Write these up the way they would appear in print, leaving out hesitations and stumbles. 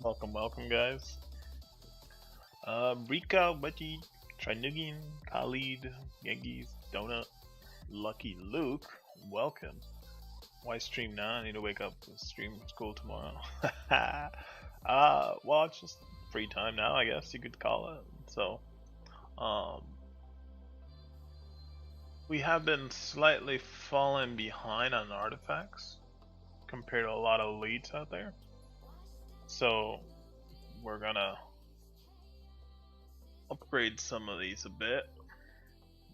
Welcome, welcome, guys. Rika, Budgie, Trinugin, Khalid, Genghis, Donut, Lucky Luke, welcome. Why stream now? I need to wake up to stream school tomorrow. Well, it's just free time now, I guess you could call it. So, um, we have been slightly falling behind on artifacts compared to a lot of elites out there. So, we're gonna upgrade some of these a bit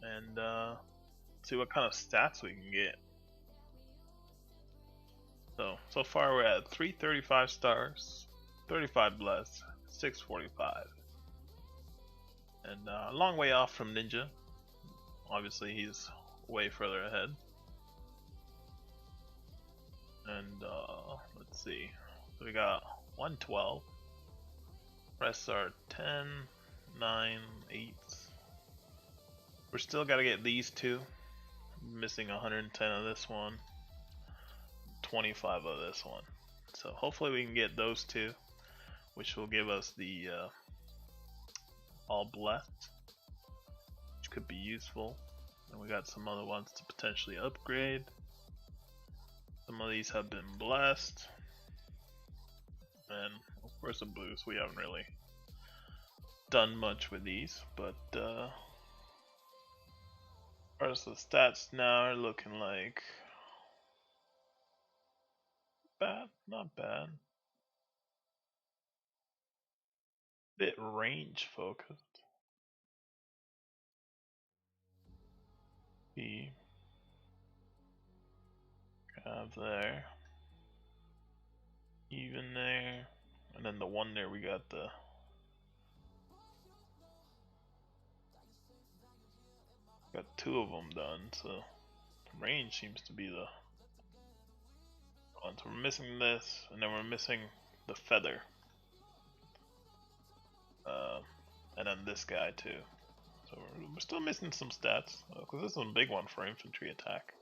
and see what kind of stats we can get. So far we're at 335 stars, 35 blessed, 645, and a long way off from Ninja. Obviously he's way further ahead. And let's see, so we got 112, rest are 10, 9, 8. We're still gotta get these two. Missing 110 of this one, 25 of this one. So hopefully we can get those two, which will give us the all blessed, which could be useful. And we got some other ones to potentially upgrade. Some of these have been blessed, and of course the blues. We haven't really done much with these, but as the stats now are looking like bad, not bad. Bit range focused. We have there, even there, and then the one there we got the two of them done. So range seems to be the one. So we're missing this, and then we're missing the feather, and then this guy too. So we're still missing some stats because this is a big one for infantry attack.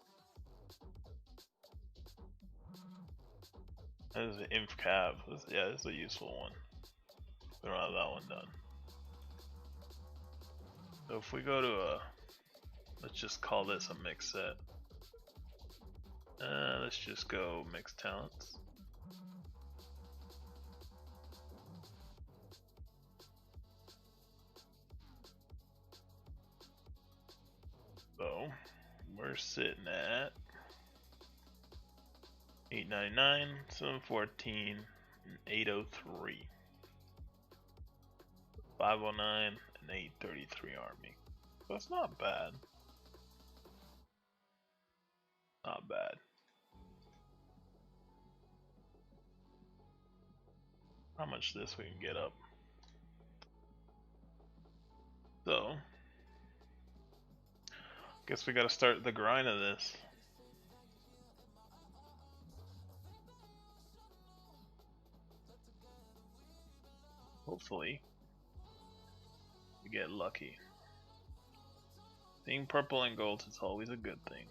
This is the inf cav. Yeah, this is a useful one. We don't have that one done. So if we go to a, let's just call this a mix set. Let's just go mixed talents. So we're sitting at 899, 714, and 803. 509 and 833 army. So it's not bad. Not bad. How much this we can get up. So guess we gotta start the grind of this. Hopefully we get lucky. Being purple and gold is always a good thing.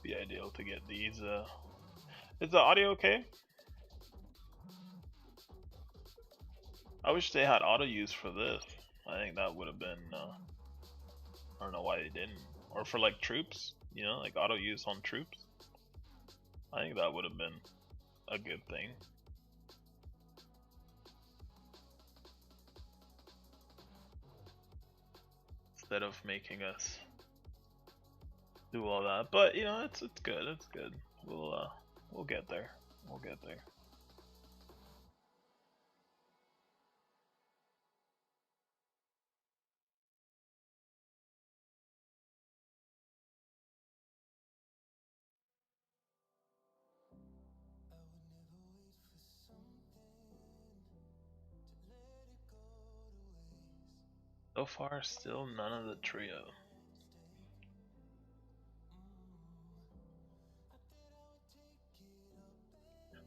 Be ideal to get these. Is the audio okay? I wish they had auto use for this. I think that would have been. I don't know why they didn't. Or for like troops, you know, like auto use on troops. I think that would have been a good thing. Instead of making us do all that, but you know, it's good. It's good. We'll get there. We'll get there. So far, still none of the trio.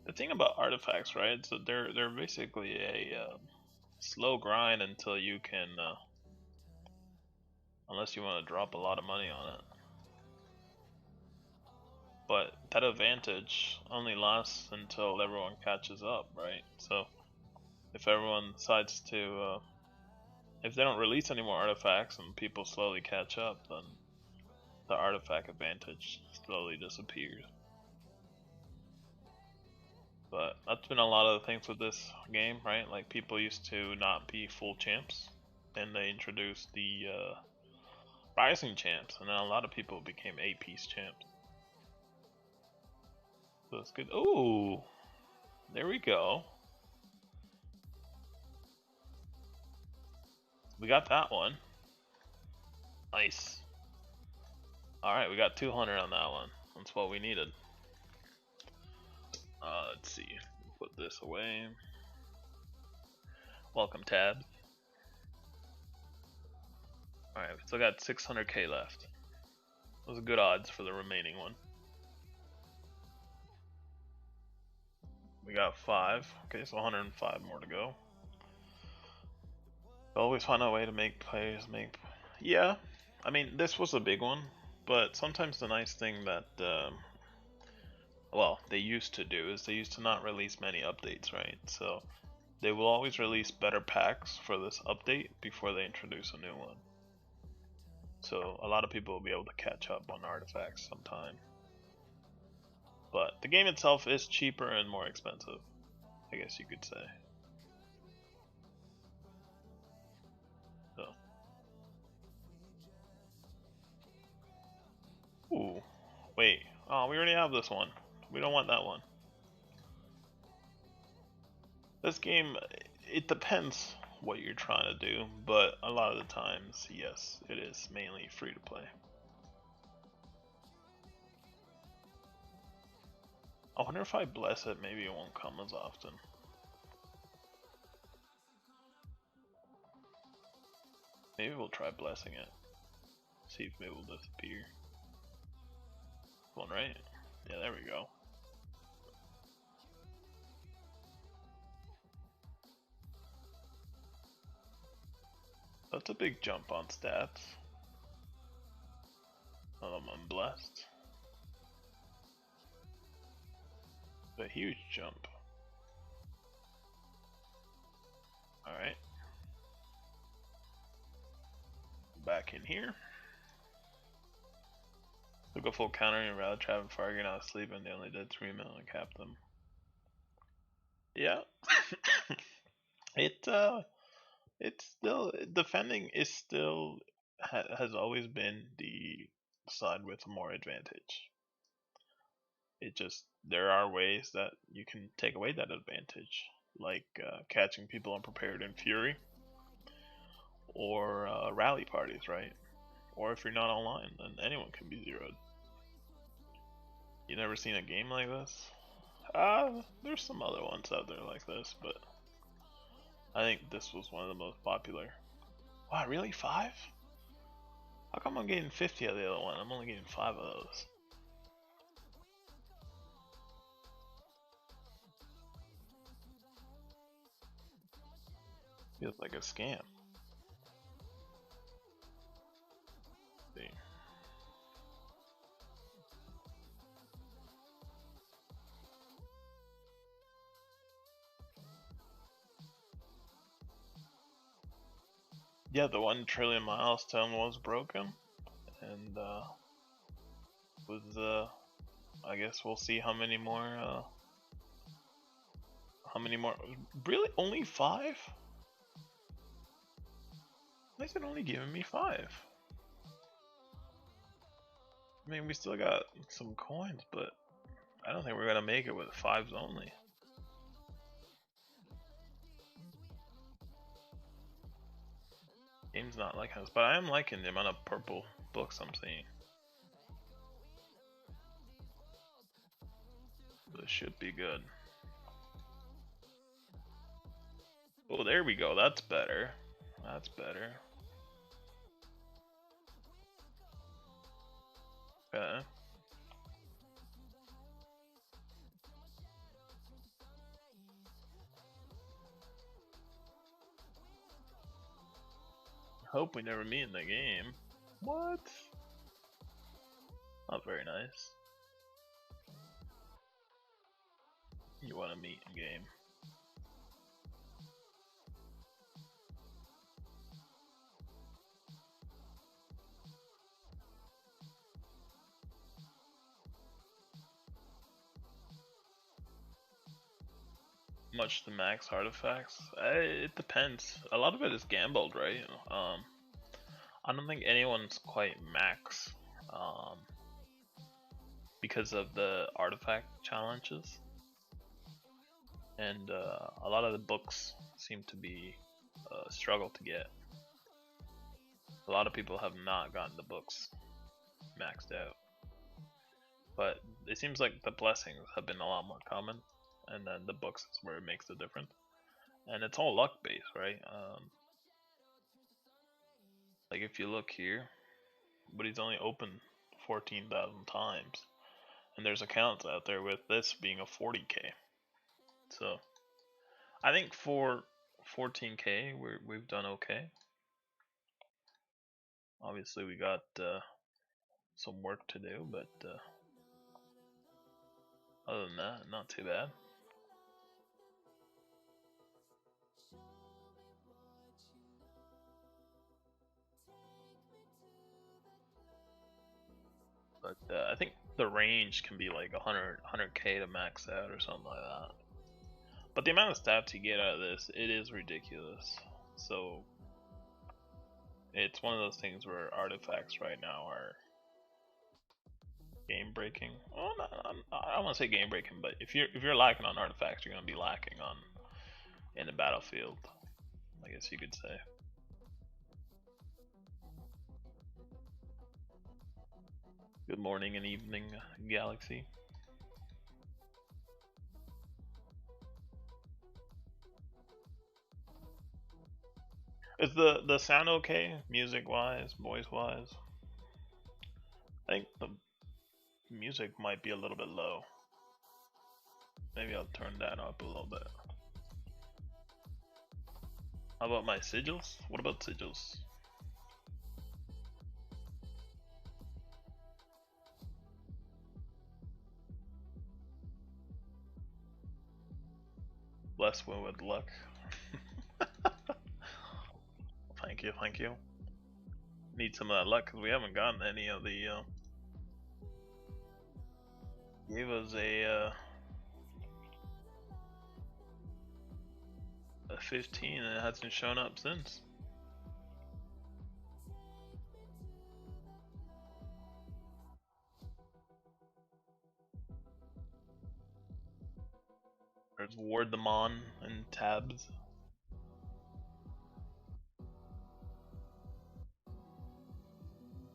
The thing about artifacts, right? So they're basically a slow grind until you can, unless you want to drop a lot of money on it. But that advantage only lasts until everyone catches up, right? So if everyone decides to, if they don't release any more artifacts and people slowly catch up, then the artifact advantage slowly disappears. But that's been a lot of the things with this game, right? Like people used to not be full champs, and they introduced the rising champs, and then a lot of people became 8-piece champs. So it's good. Ooh, there we go. We got that one. Nice. Alright, we got 200 on that one. That's what we needed. Let's see. Put this away. Welcome tab. Alright, we still got 600k left. Those are good odds for the remaining one. We got 5. Okay, so 105 more to go. Always find a way to make players make... Yeah, I mean, this was a big one, but sometimes the nice thing that, well, they used to do is they used to not release many updates, right? So they will always release better packs for this update before they introduce a new one. So a lot of people will be able to catch up on artifacts sometime. But the game itself is cheaper and more expensive, I guess you could say. So. Ooh, wait. Oh, we already have this one. We don't want that one. This game, it depends what you're trying to do, but a lot of the times, yes, it is mainly free to play. I wonder if I bless it, maybe it won't come as often. Maybe we'll try blessing it. See if it will disappear. One, right? Yeah, there we go. That's a big jump on stats. I'm unblessed. A huge jump. Alright. Back in here. Took a full counter and rather travel far, you're not sleeping. They only did 3 million and capped them. Yeah. It's still, defending is still, has always been the side with more advantage. It just, there are ways that you can take away that advantage, like catching people unprepared in Fury, or rally parties, right? Or if you're not online, then anyone can be zeroed. You never seen a game like this? There's some other ones out there like this, but I think this was one of the most popular. Wow, really? 5? How come I'm getting 50 of the other one? I'm only getting 5 of those. Feels like a scam. See. Yeah, the 1 trillion milestone was broken, and I guess we'll see how many more. Really, only 5? Why is it only giving me 5? I mean, we still got some coins, but I don't think we're gonna make it with 5s only. Game's not liking this, but I am liking the amount of purple books I'm seeing. This should be good. Oh, there we go. That's better. That's better. Okay. Hope we never meet in the game. What? Not very nice. You want to meet in game. Much to max artifacts? It depends. A lot of it is gambled, right? I don't think anyone's quite max because of the artifact challenges, and a lot of the books seem to be a struggle to get. A lot of people have not gotten the books maxed out, but it seems like the blessings have been a lot more common, and then the books is where it makes the difference. And it's all luck based, right? Like if you look here, but he's only open 14,000 times, and there's accounts out there with this being a 40k. So I think for 14k we've done okay. Obviously we got some work to do, but other than that, not too bad. But I think the range can be like 100k to max out or something like that. But the amount of stats you get out of this, it is ridiculous. So it's one of those things where artifacts right now are game breaking. Well, I don't want to say game breaking, but if you're lacking on artifacts, you're gonna be lacking on in the battlefield, I guess you could say. Good morning and evening, Galaxy. Is the sound okay, music wise, voice wise? I think the music might be a little bit low. Maybe I'll turn that up a little bit. How about my sigils? What about sigils? Bless one with luck. Thank you, thank you. Need some of that luck because we haven't gotten any of the. Gave us a 15 and it hasn't shown up since. There's Ward them on and tabs.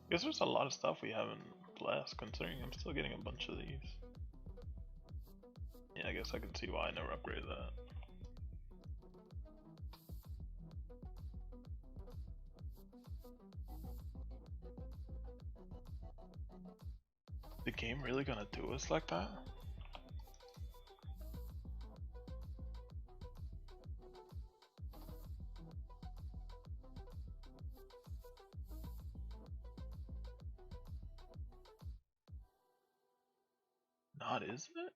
I guess there's a lot of stuff we haven't blessed, considering I'm still getting a bunch of these. Yeah, I guess I can see why I never upgraded that. The game really gonna do us like that? Not, isn't it?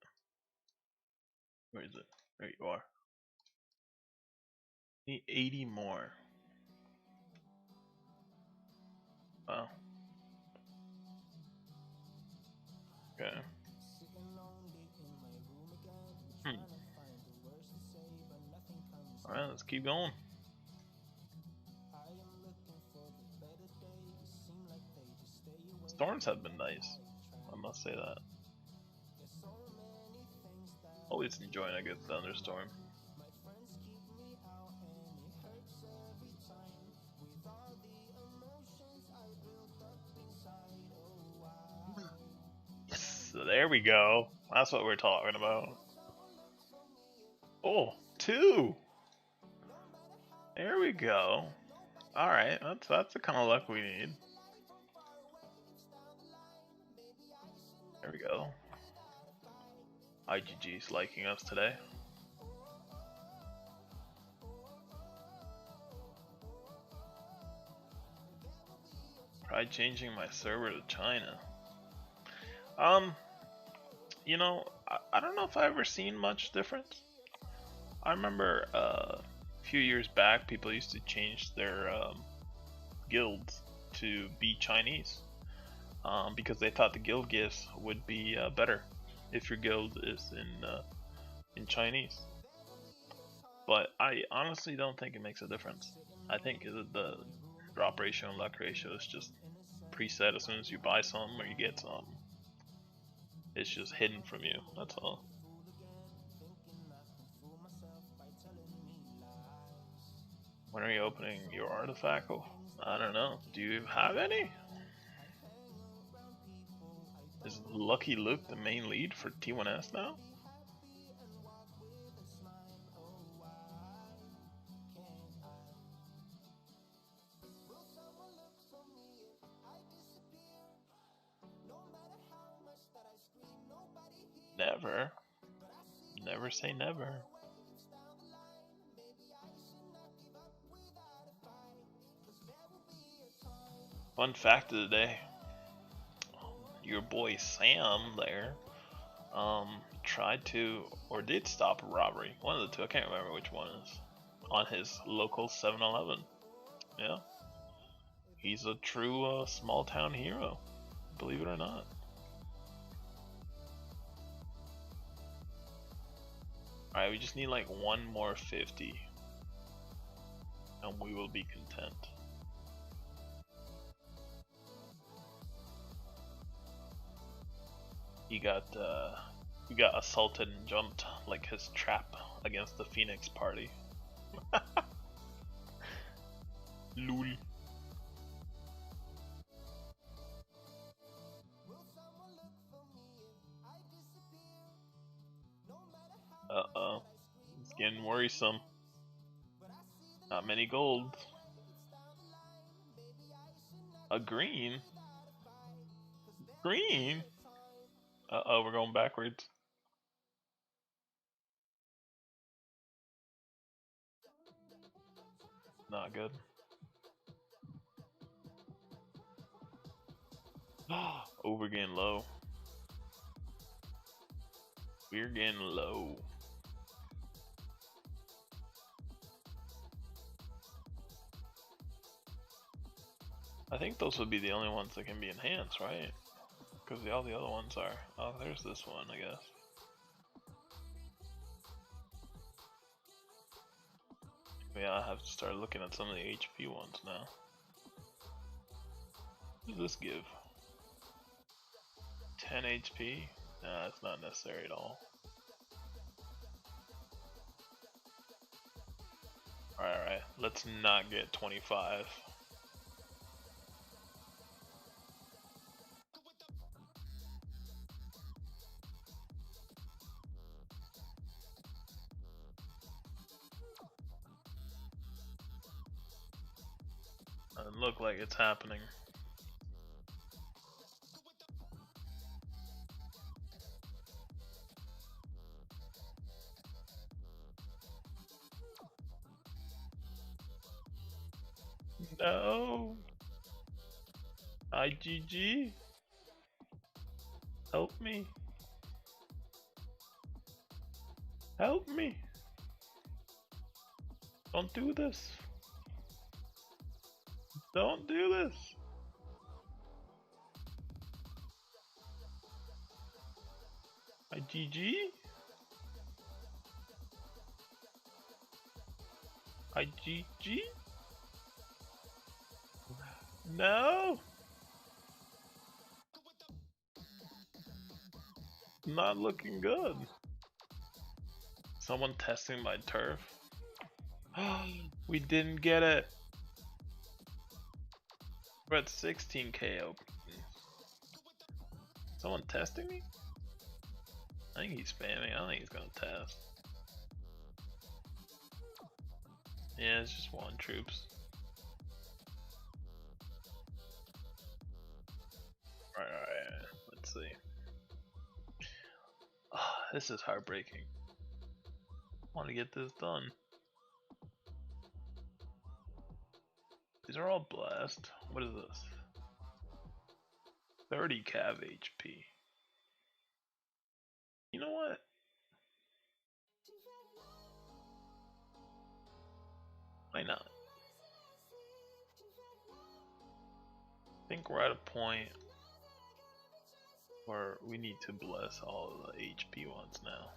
Where is it? There you are. Need 80 more. Wow. Okay. Alright, let's keep going. Storms have been nice. I must say that. Always enjoying a good thunderstorm. Yes, there we go. That's what we're talking about. Oh, 2! There we go. Alright, that's the kind of luck we need. There we go. IGG's liking us today. Try changing my server to China. You know, I don't know if I've ever seen much difference. I remember a few years back, people used to change their guilds to be Chinese because they thought the guild gifts would be better if your guild is in Chinese. But I honestly don't think it makes a difference. I think the drop ratio and luck ratio is just preset as soon as you buy some or you get some. It's just hidden from you, that's all. When are you opening your artifact? Oh, I don't know. Do you have any? Is Lucky Luke the main lead for T1S now? Never. Never say never. Fun fact of the day. Your boy Sam there tried to or did stop a robbery. One of the two, I can't remember which one is. On his local 7-Eleven. Yeah. He's a true small town hero. Believe it or not. Alright, we just need like one more 50. And we will be content. He got assaulted and jumped like his trap against the Phoenix party. Lul. Uh-oh. It's getting worrisome. Not many gold. A green? Green? Uh-oh, we're going backwards. Not good. Oh, we're getting low. We're getting low. I think those would be the only ones that can be enhanced, right? Because all the other ones are. Oh, there's this one, I guess. Yeah, I have to start looking at some of the HP ones now. What does this give? 10 HP? Nah, that's not necessary at all. Alright, let's not get 25. Doesn't look like it's happening. No. IGG. Help me. Help me. Don't do this. Don't do this. IGG. IGG. No. Not looking good. Someone testing my turf. We didn't get it. We're at 16k open. Someone testing me? I think he's spamming. I don't think he's gonna test. Yeah, it's just one troops. Alright, let's see. This is heartbreaking. I want to get this done. These are all blessed. What is this? 30 cav HP. You know what? Why not? I think we're at a point where we need to bless all of the HP ones now.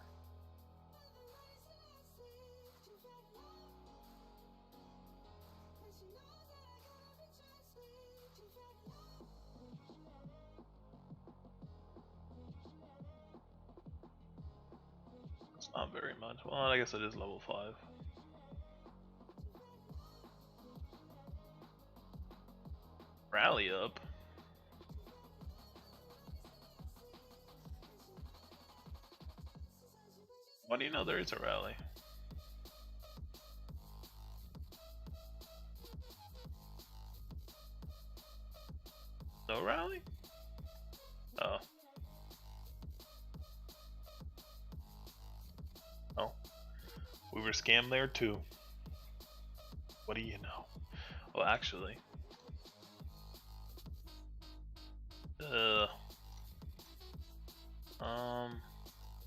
It's not very much. Well, I guess it is level 5. Rally up. Why do you know there is a rally? No rally? Oh. Oh. We were scammed there too. What do you know? Oh, actually.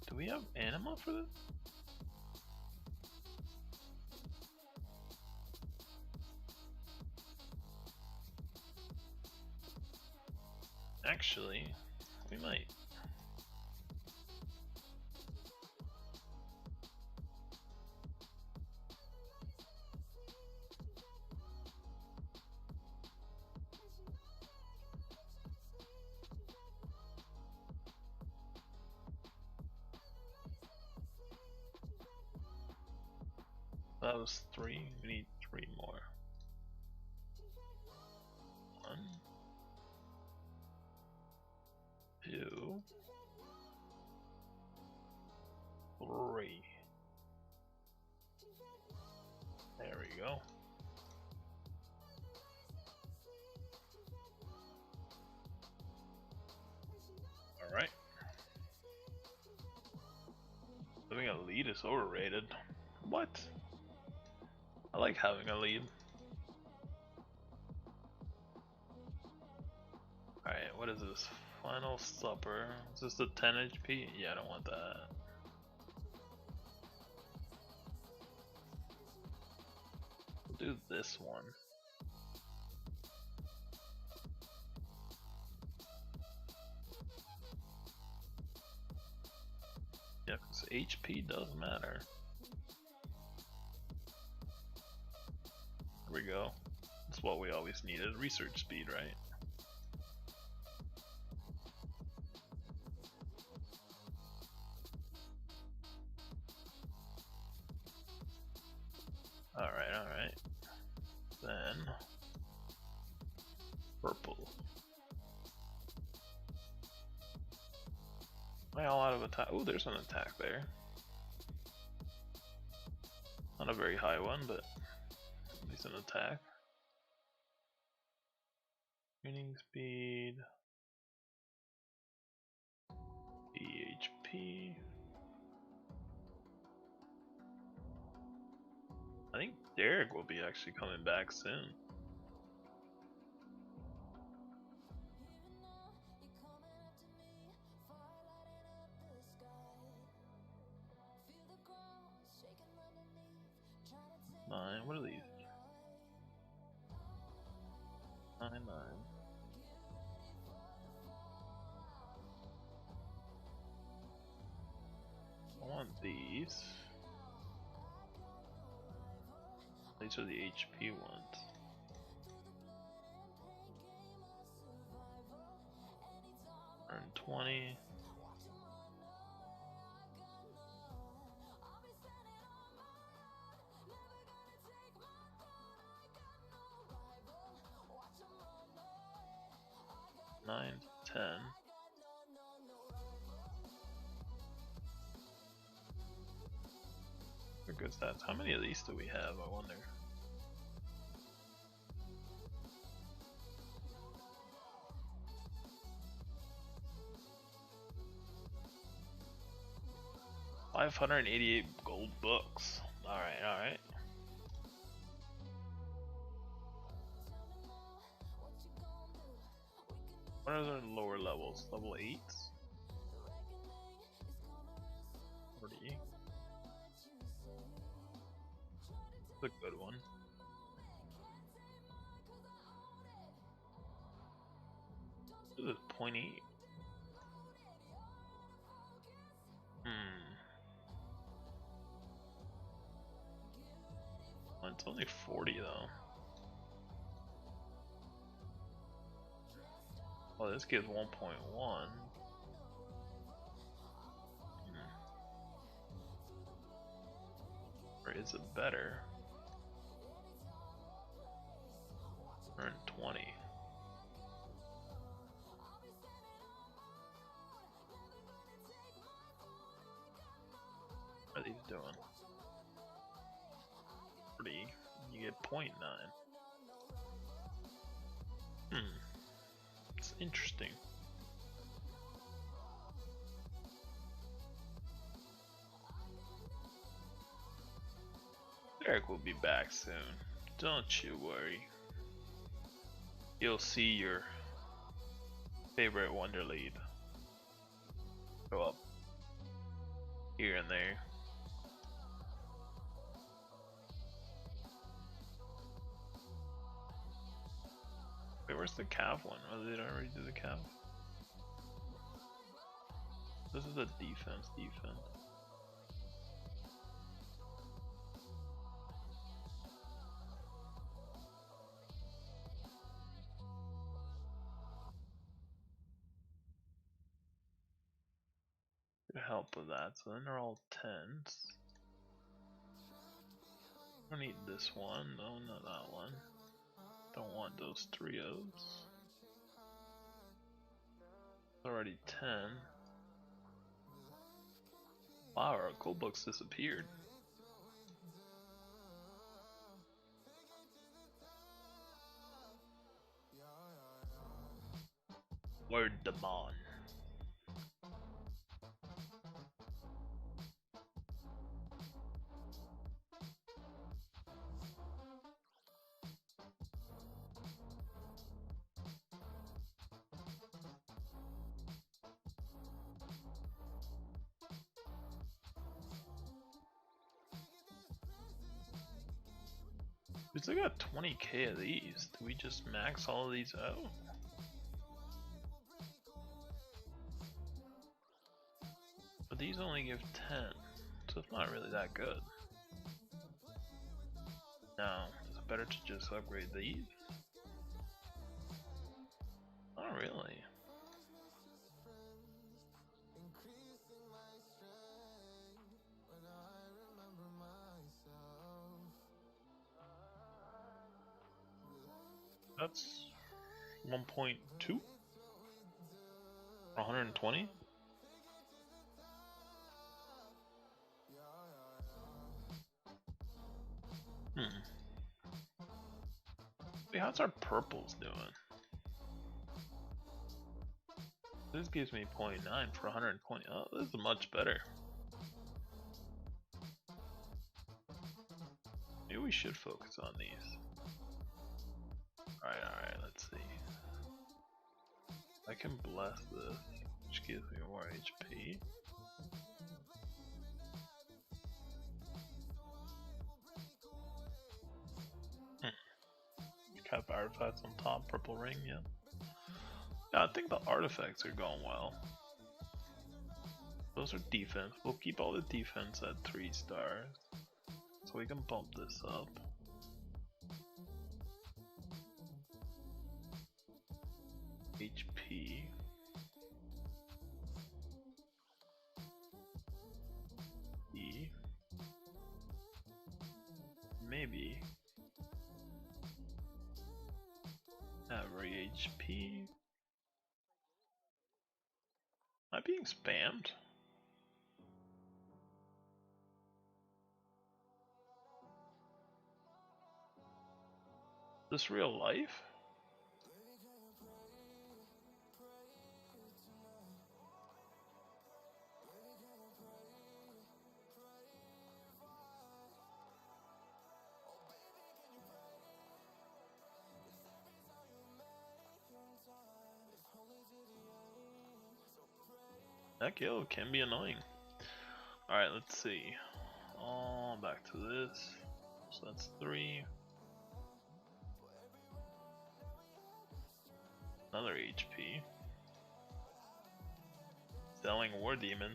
Do we have anima for this? Actually, we might. That was 3. We need 3 more. 1, 2, 3. There we go. Alright. Having a lead is overrated. What? I like having a lead. Alright, what is this? Final supper. Is this the 10 HP? Yeah, I don't want that. We'll do this one. Yeah, because HP does matter. There we go. That's what we always needed. Research speed, right? Alright. Then purple. Am I all out of attack? Oh, there's an attack there. Not a very high one, but at least an attack. Training speed. HP. I think Derek will be actually coming back soon. What are these? 9. I want these. These are the HP ones. Earn 20. Nine, 10. They're good stats. How many of these do we have, I wonder? $588 gold books. Alright. What are the lower levels? Level 8? 40. That's a good one. This is 0.8. Well, it's only 40 though. Oh, this gives 1.1. Or is it better? 120. What are these doing? 40. You get 0.9. It's interesting. Eric will be back soon. Don't you worry. You'll see your favorite Wonderlead go up here and there. Wait, where's the Cav one? Oh, did I already do the Cav? This is the defense. Help with that, so then they're all 10s. I don't need this one, no, not that one. Don't want those 3-0s. Already 10. Wow, our gold book's disappeared. Word demon. We still got 20k of these. Do we just max all of these out? But these only give 10, so it's not really that good. Now, is it better to just upgrade these? Not really. That's 1.2? 120? Wait, how's our purples doing? This gives me 0.9 for 120. Oh, this is much better. Maybe we should focus on these. Alright, let's see. I can bless this, which gives me more HP. Cap artifacts on top, purple ring, yeah. Yeah, I think the artifacts are going well. Those are defense. We'll keep all the defense at 3 stars. So we can bump this up. HP. E. Maybe. Every HP. Am I being spammed? This real life? That kill can be annoying. Alright, let's see. Oh, back to this. So that's 3. Another HP. Selling War Demon.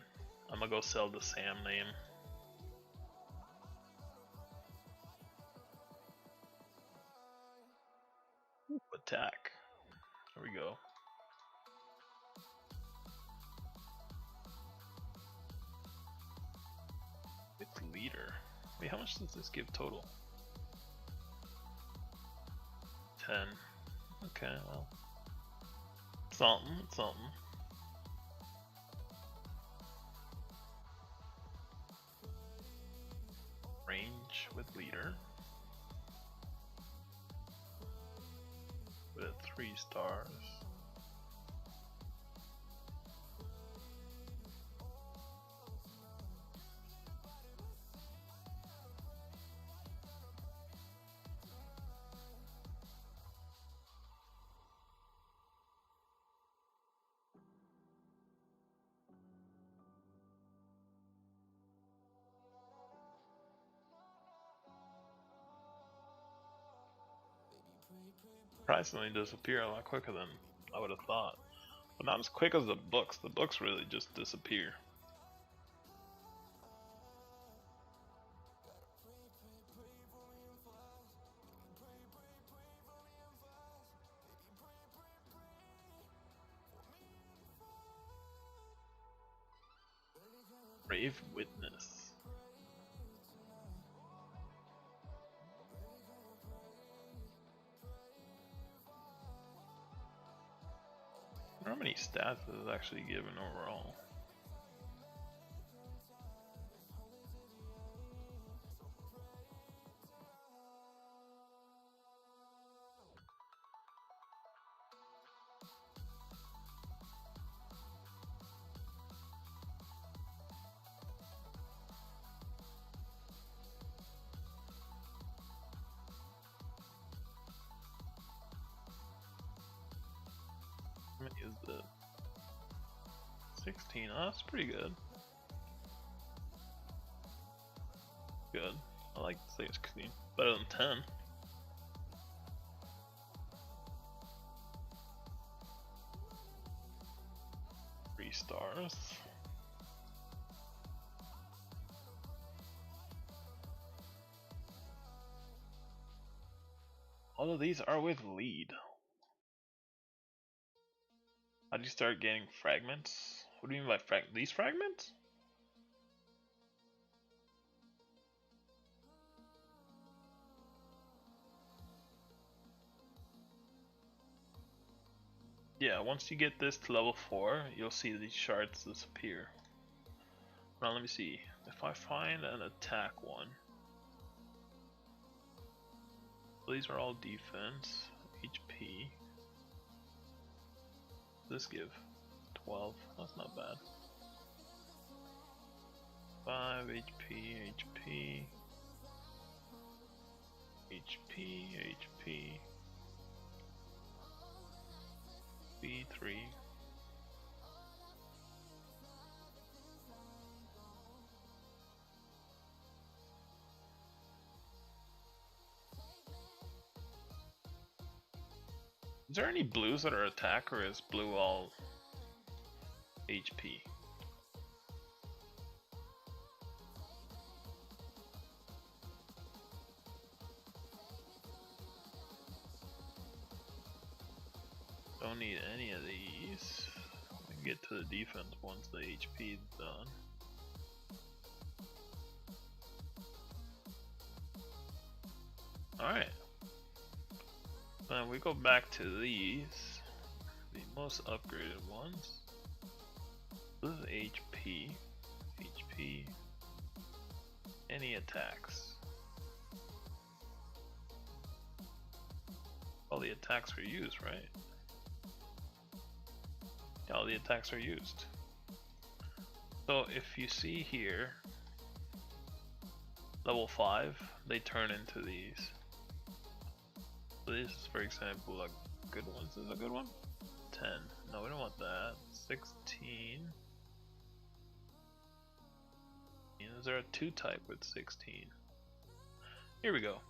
I'm gonna go sell the Sam name. Attack. There we go. It's leader. Wait, how much does this give total? 10. Okay, well. Something, something. Range with leader. With 3 stars. Surprisingly disappear a lot quicker than I would have thought. But not as quick as the books. The books really just disappear. Brave Witness. I wonder how many stats this is actually given overall. How many is the 16? Oh, that's pretty good. Good. I like 16. Better than 10. Three stars. All of these are with lead. How do you start getting fragments? What do you mean by these fragments? Yeah, once you get this to level 4, you'll see these shards disappear. Now let me see. If I find an attack one. So these are all defense, HP. This give 12. That's not bad. 5 HP, HP, HP, HP, B3. Is there any blues that are attack, or is blue all HP? Don't need any of these. We can get to the defense once the HP is done. Alright. Then we go back to these. The most upgraded ones. This is HP. HP. Any attacks. All the attacks were used, right? Yeah, all the attacks are used. So if you see here, level 5, they turn into these. So this is, for example, a good one. Is this a good one? 10. No, we don't want that. 16. Is there a 2 type with 16? Here we go.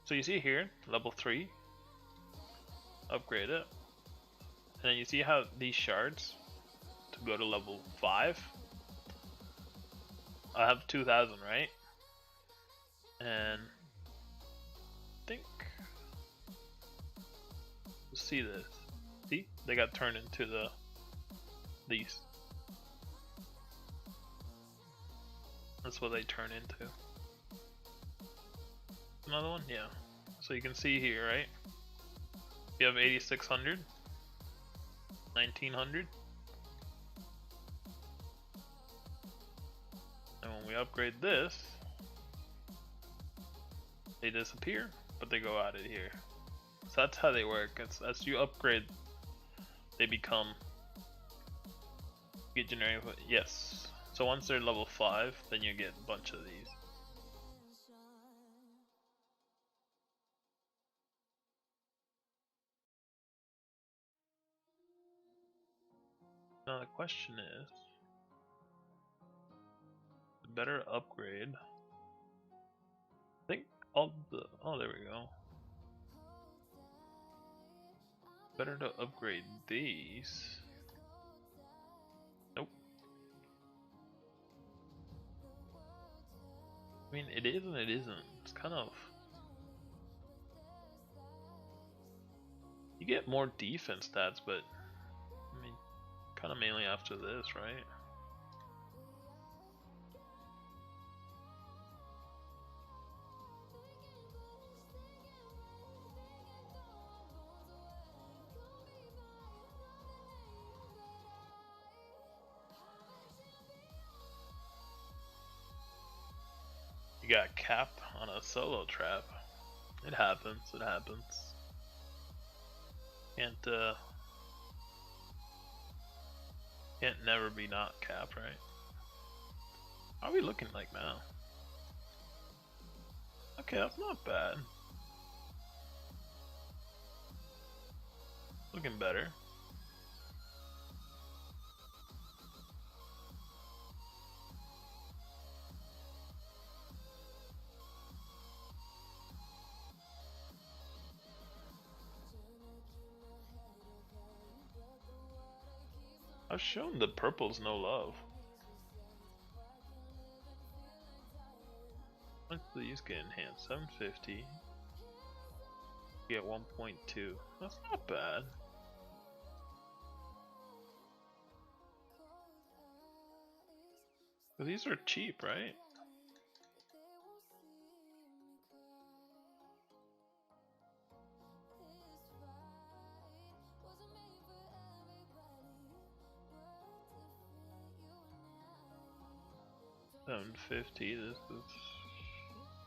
So you see here, level 3. Upgrade it. And then you see how these shards, to go to level 5, I have 2,000, right? And I think, we'll see this. See? They got turned into these. That's what they turn into. Another one? Yeah. So you can see here, right? You have 8,600, 1,900. And when we upgrade this, they disappear, but they go out of here. So that's how they work. As you upgrade, they become, get generated. Yes. So once they're level 5, then you get a bunch of these. Now the question is, the better upgrade. I think all the, oh there we go. Better to upgrade these. Nope. I mean, it is and it isn't. It's kind of, you get more defense stats, but I mean, kind of mainly after this, right? You got capped on a solo trap. It happens, it happens. Can't never be not capped, right? How are we looking like now? Okay, that's not bad. Looking better. I've shown the purples no love. Let's these get enhanced. 750. You get 1.2. That's not bad. But these are cheap, right? $750. This is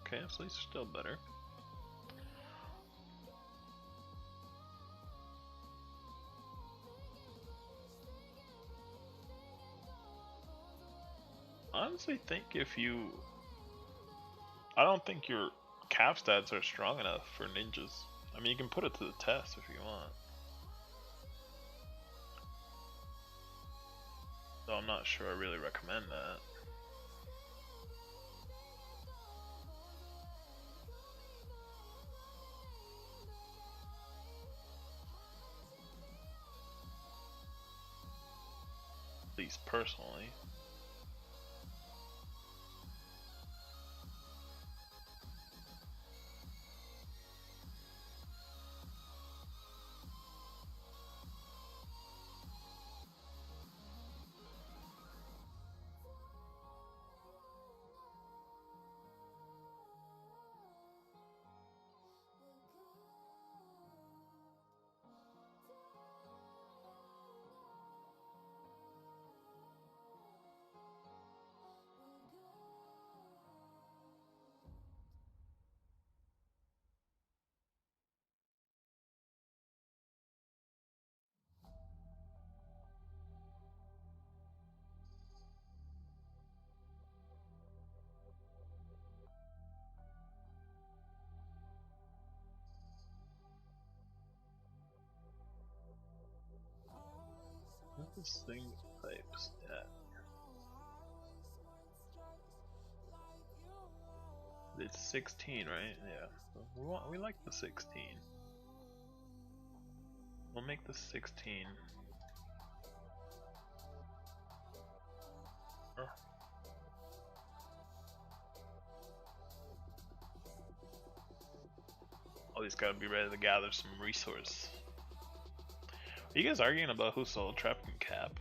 okay. So these are still better. I honestly think I don't think your cap stats are strong enough for ninjas. I mean, you can put it to the test if you want. So I'm not sure I really recommend that. At least personally. What is this thing type stat? It's 16, right? Yeah. We like the 16. We'll make the 16. Always gotta be ready to gather some resource. Are you guys arguing about who sold Trap and Cap?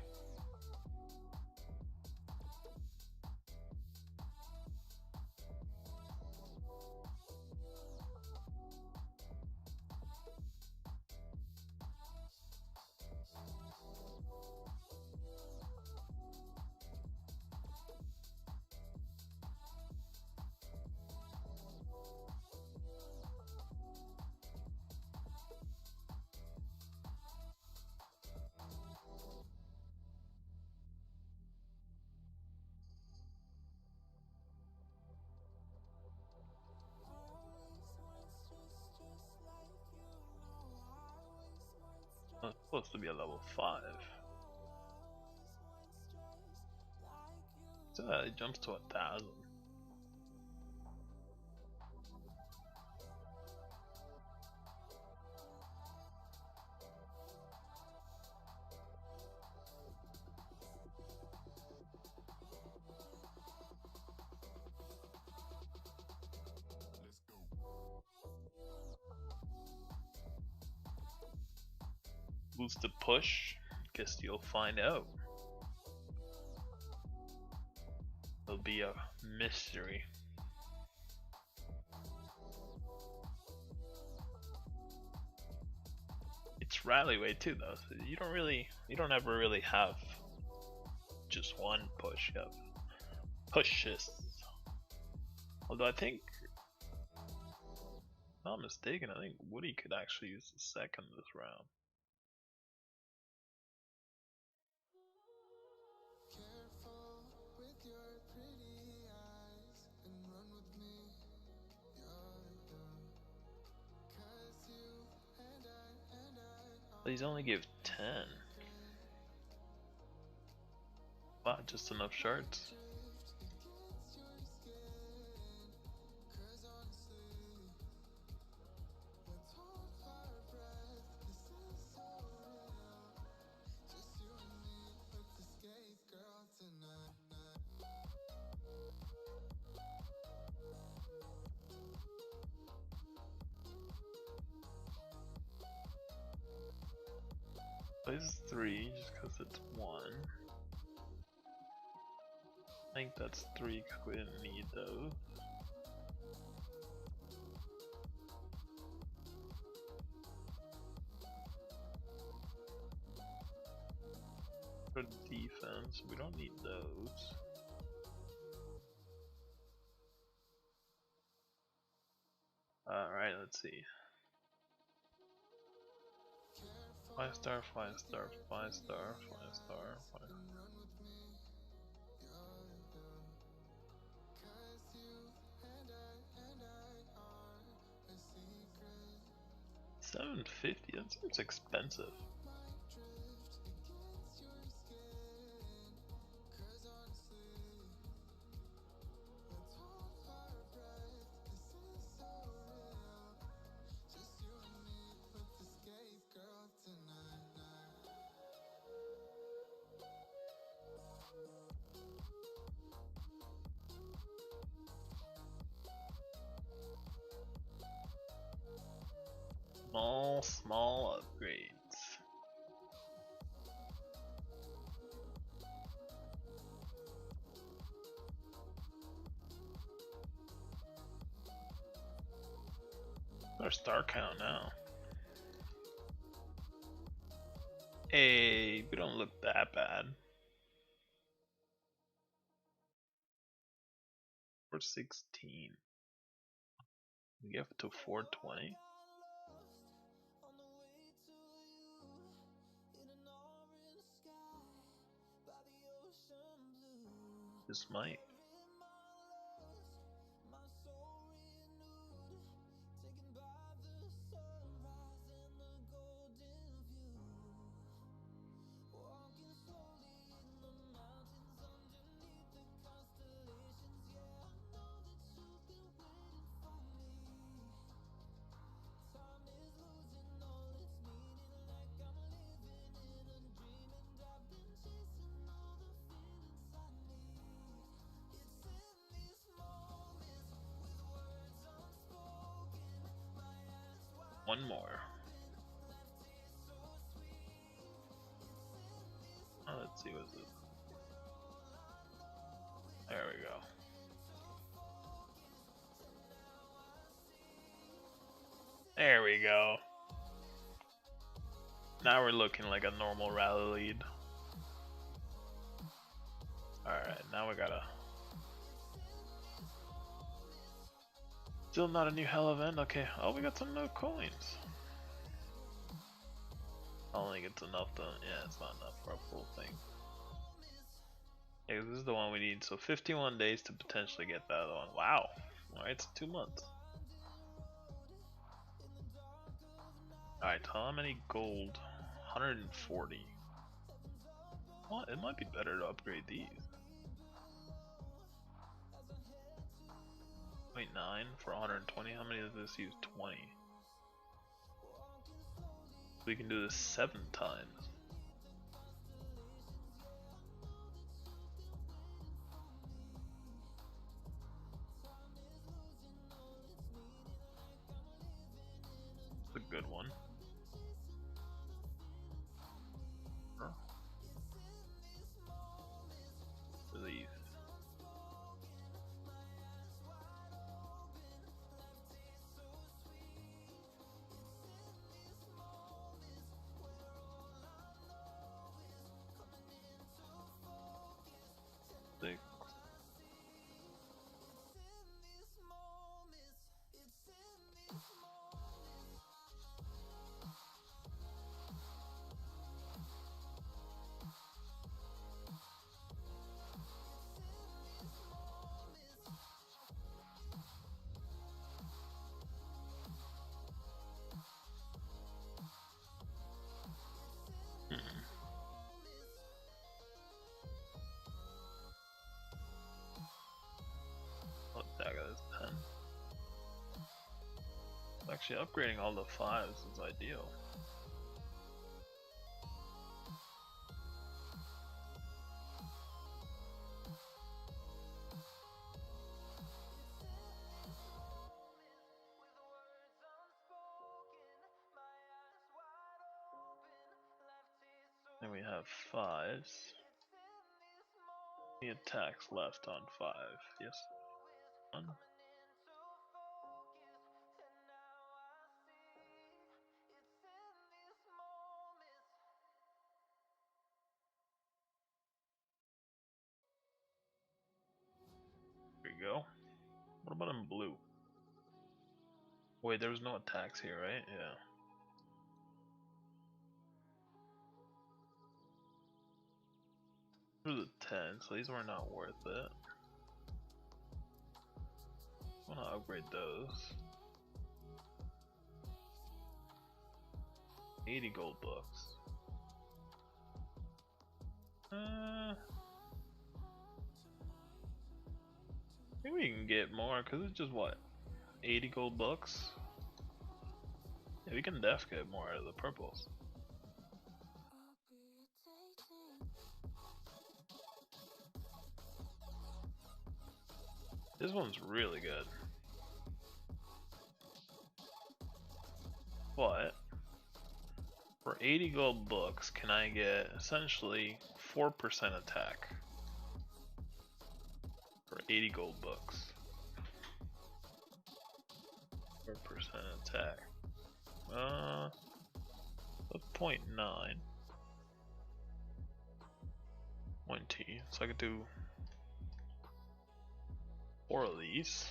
Oh, it's supposed to be a level 5. So it jumps to 1,000. Who's to push? Guess you'll find out. It'll be a mystery. It's rally weight too, though. So you don't ever really have just one push. You have pushes. Although I think, if I'm not mistaken, I think Woody could actually use the second this round. Please only give 10. Wow, just enough shards. Plays 3 just because it's 1. I think that's 3 because we didn't need those. For defense, we don't need those. Alright, let's see. 5 star, 5 star, 5 star, 5 star, 5. 750, that seems expensive. Small upgrades. Our star count now. Hey, we don't look that bad. We're 16. We get to 420. This might. One more. Oh, let's see what's this. There we go. There we go. Now we're looking like a normal rally lead. Alright, now we gotta... Still not a new hell event? Okay. Oh, we got some new coins. I don't think it's enough to... Yeah, it's not enough for a full thing. Yeah, this is the one we need. So 51 days to potentially get that other one. Wow. Alright, it's 2 months. Alright, how many gold? 140. Well, it might be better to upgrade these. 0.9 for 120. How many does this use? 20. We can do this 7 times. It's a good one. Huh? Release. Six. I got this 10. Actually, upgrading all the 5s is ideal. And we have 5s. The attacks left on 5. Yes. 1. There we go. What about in blue? Wait, there was no attacks here, right? Yeah. Through the 10, so these were not worth it. I want to upgrade those. 80 gold bucks. I think we can get more because it's just what? 80 gold bucks? Yeah, we can def get more out of the purples. This one's really good. But for 80 gold books, can I get essentially 4% attack for 80 gold books? 4% attack. That's 0.9. 1T. So I could do 4 of these.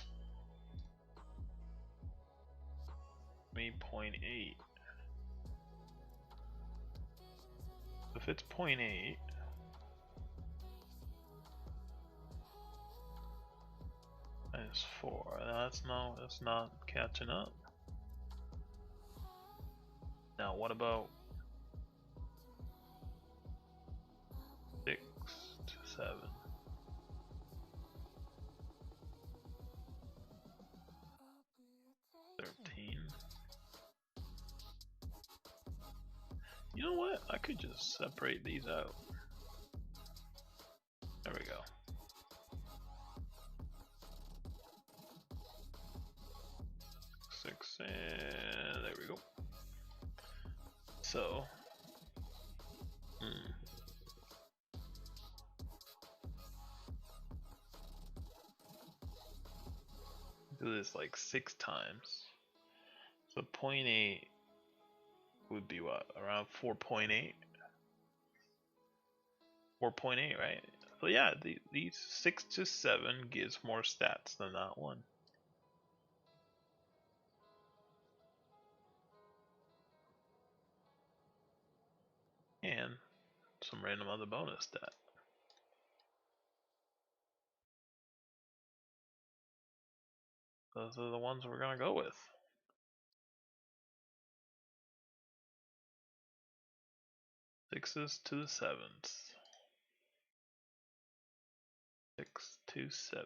Me 0.8. If it's 0.8, minus 4, that's not catching up. Now what about 6 to 7? You know what? I could just separate these out. There we go. Six, and there we go. So, do this like 6 times. So 0.8 would be what? Around 4.8? 4.8, right? So yeah, these 6 to 7 gives more stats than that one. And some random other bonus stat. Those are the ones we're gonna go with. Sixes to the sevens. 6 to 7.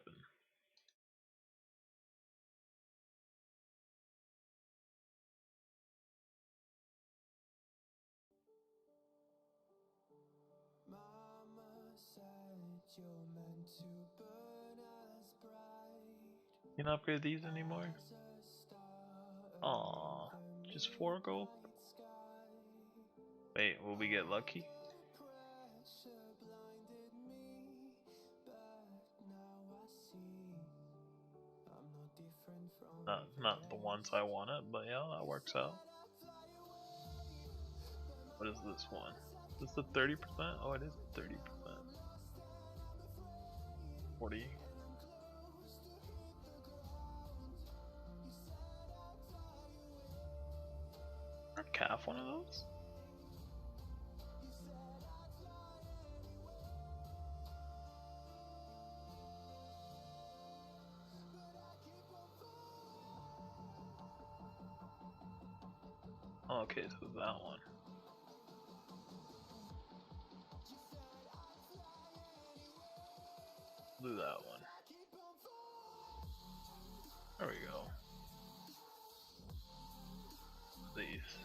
Can't upgrade these anymore? Aww, just 4 gold? Wait, will we get lucky? Not the ones I wanted, but yeah, that works out. What is this one? Is this the 30%? Oh, it is 30%. 40. Our calf one of those? Okay, so that one. Do that one. There we go. These.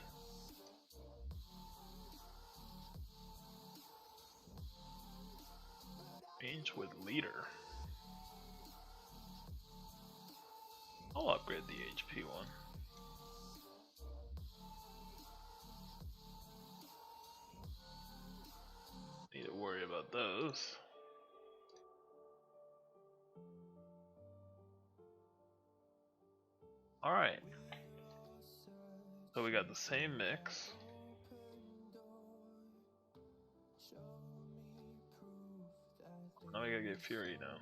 Range with leader. I'll upgrade the HP one. Need to worry about those. Alright. So we got the same mix. Now we gotta get Fury now.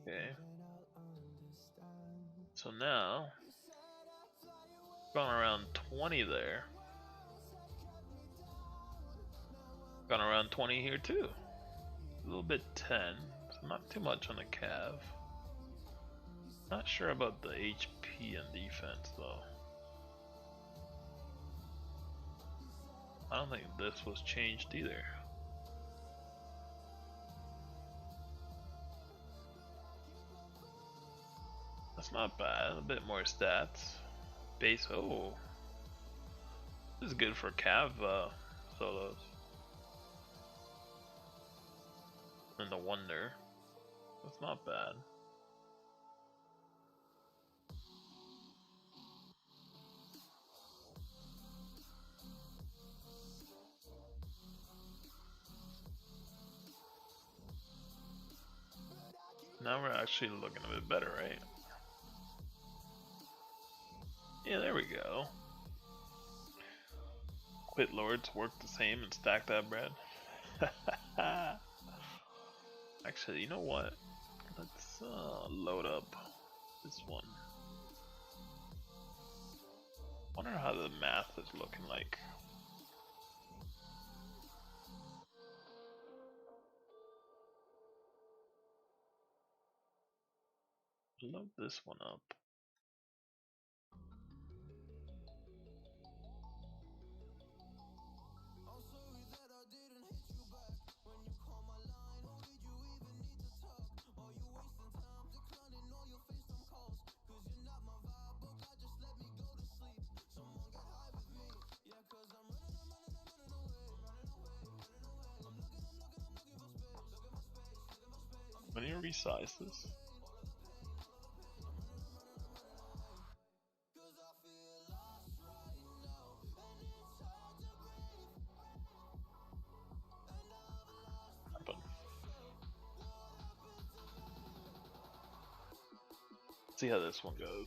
Okay. So now, gone around 20 there. Gone around 20 here too. A little bit 10, so not too much on the Cav. Not sure about the HP and defense though. I don't think this was changed either. That's not bad, a bit more stats. Base, oh. This is good for Cav solos. And the Wonder. That's not bad. Now we're actually looking a bit better, right? Yeah, there we go. Quit lords, work the same, and stack that bread. Actually, you know what? Let's load up this one. Wonder how the math is looking like. Load this one up. Let me resize this. See how this one goes.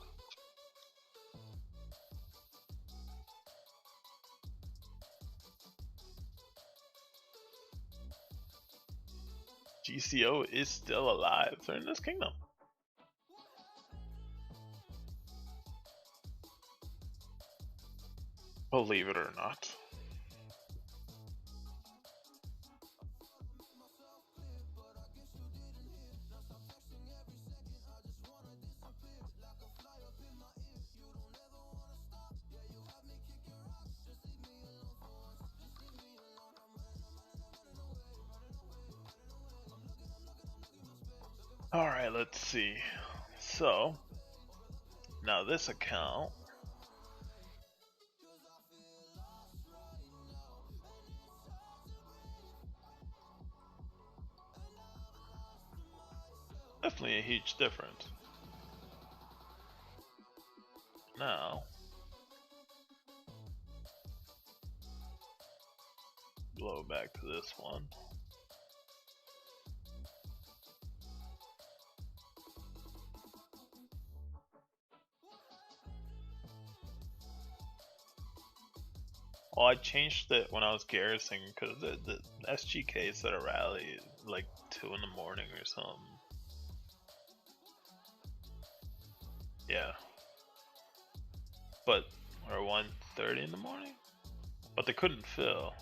GCO is still alive. They're in this kingdom. Believe it or not. Alright, let's see. So, now this account. Definitely a huge difference. Now, blow back to this one. Well, I changed it when I was garrisoning because the SGK set a rally like 2 in the morning or something. Yeah. But, or 1:30 in the morning? But they couldn't fill.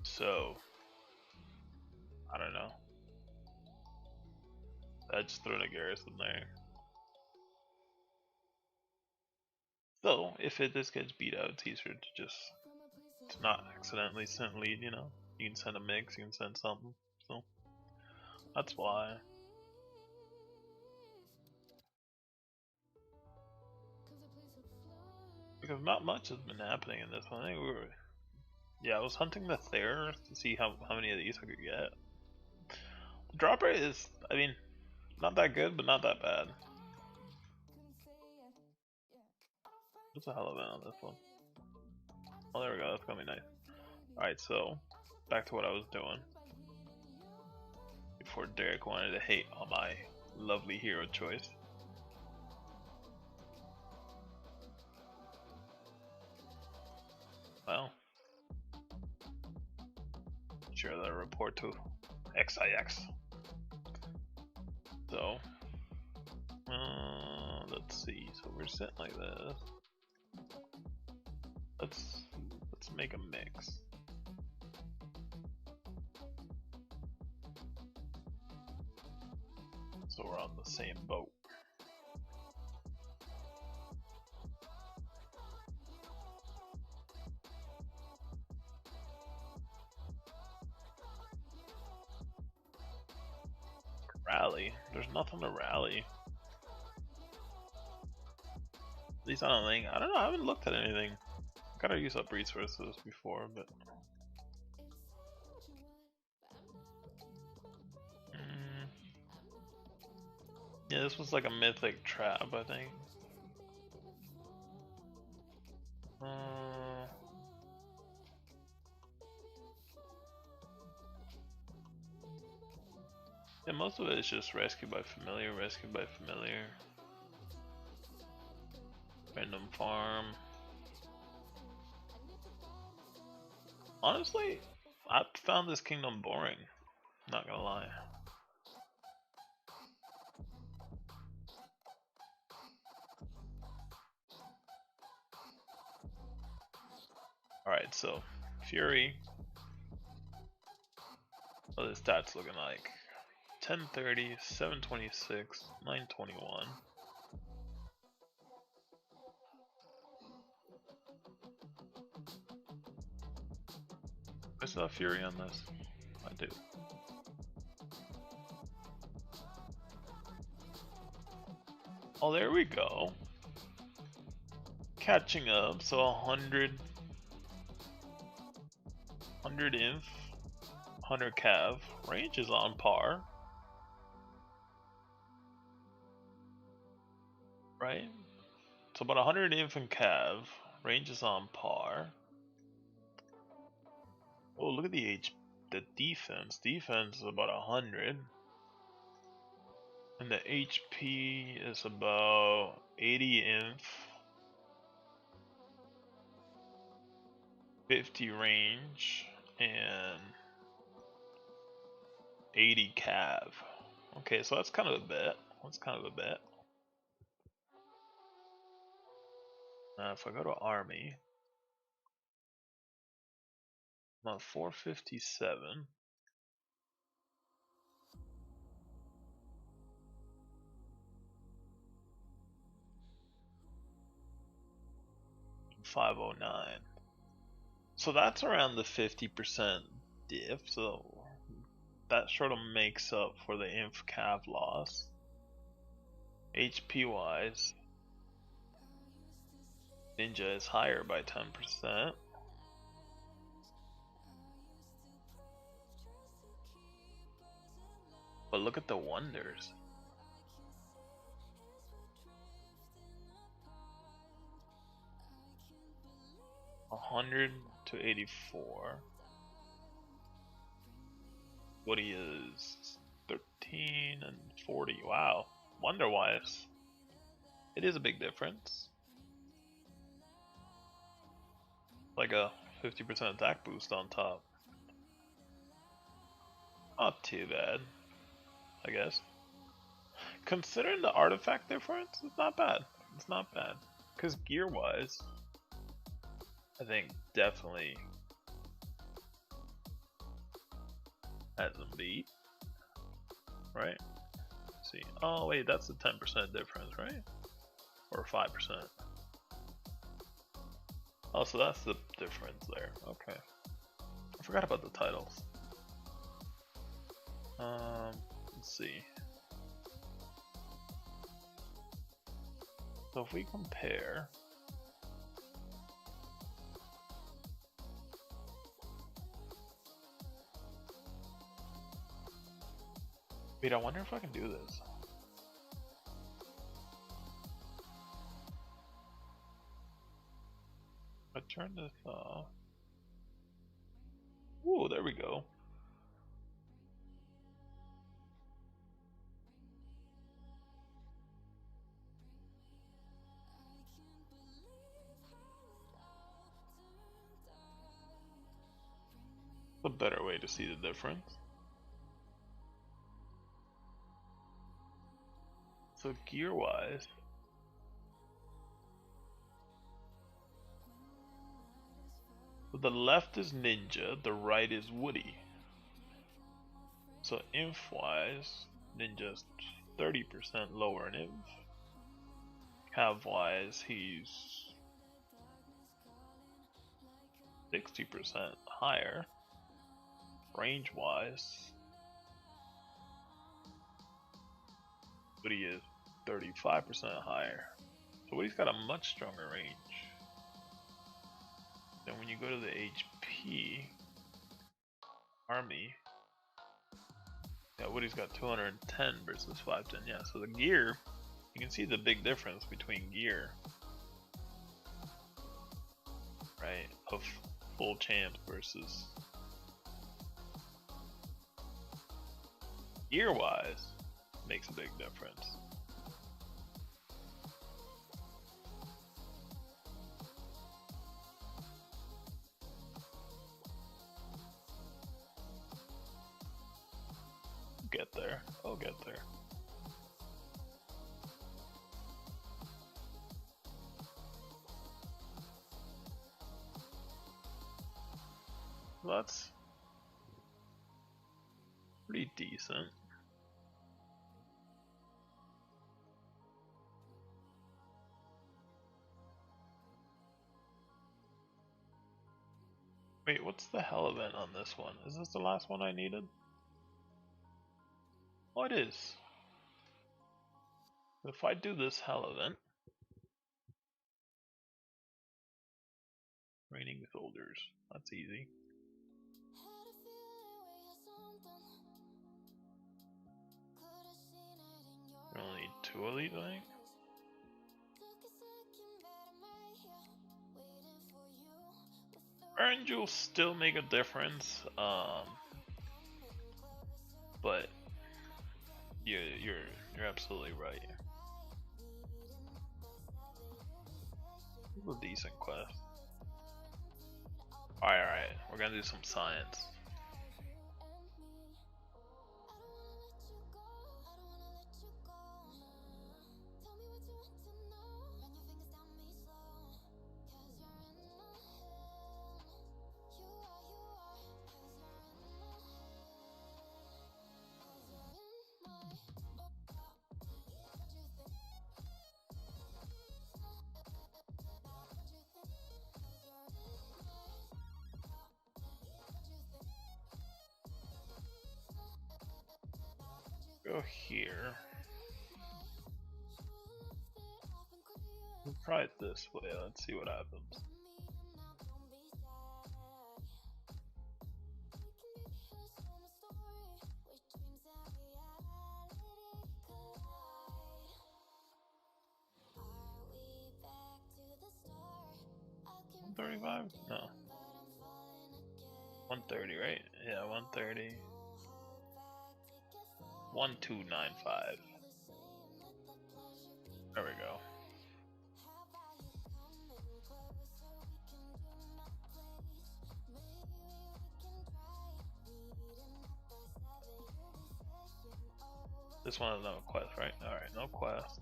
So, I don't know. I just threw in a garrison there. So, if this gets beat out, it's easier to just to not accidentally send lead, you know? You can send a mix, you can send something. So, that's why. Because not much has been happening in this one. I think we were... Yeah, I was hunting the Thayer to see how many of these I could get. The drop rate is, I mean, not that good, but not that bad. What's a hell of it on this one? Oh, there we go. That's gonna be nice. Alright, so back to what I was doing before Derek wanted to hate on my lovely hero choice. Well, share that report to XIX. So, let's see. So we're sitting like this. Let's make a mix. So we're on the same boat. Rally? There's nothing to rally. At least I don't think. I don't know. I haven't looked at anything. Gotta use up resources before, but. Yeah, this was like a mythic trap, I think. Yeah, most of it is just rescue by familiar, random farm. Honestly, I found this kingdom boring, not gonna lie. Alright, so Fury. What are the stats looking like? 1030, 726, 921. I still have Fury on this? I do. Oh, there we go. Catching up, so 100 inf, 100 cav. Range is on par. right? So about 100 inf and cav. Range is on par. Oh, look at the defense. Defense is about 100. And the HP is about 80 inf. 50 range. And 80 cav. Okay, so that's kind of a bit. That's kind of a bit. If I go to army, I'm at 457. 509. So that's around the 50% diff, so that sort of makes up for the inf cav loss. HP wise, Ninja is higher by 10%. But look at the wonders. 100 to 84. Woody is 13 and 40. Wow. Wonder wise, it is a big difference. Like a 50% attack boost on top. Not too bad, I guess. Considering the artifact difference, it's not bad. It's not bad. Because gear wise, I think definitely has them beat. Right? Let's see. Oh wait, that's a 10% difference, right? Or 5%. Oh, so that's the difference there. Okay. I forgot about the titles. Let's see. So if we compare, wait, I wonder if I can do this. I turn this off. Ooh, there we go. A better way to see the difference. So gear wise, so the left is Ninja, the right is Woody. So inf wise, Ninja's 30% lower in inf. Cav wise, he's 60% higher. Range wise, Woody is 35% higher. So Woody's got a much stronger range. Then when you go to the HP army, yeah, Woody's got 210 versus 510. Yeah, so the gear, you can see the big difference between gear, right, of full champs versus gear wise makes a big difference. Get there. I'll get there. That's pretty decent. Wait, what's the hell event on this one? Is this the last one I needed? Oh, it is. If I do this hell event, raining soldiers, that's easy. There are only 2 elite, I think. Orange will still make a difference, but you're absolutely right. It's a decent quest. Alright, we're gonna do some science. Go here. We'll try it this way, let's see what happens. $135? No. 130, right? Yeah, 130. 1295. There we go. This one has no quest, right? Alright, no quest.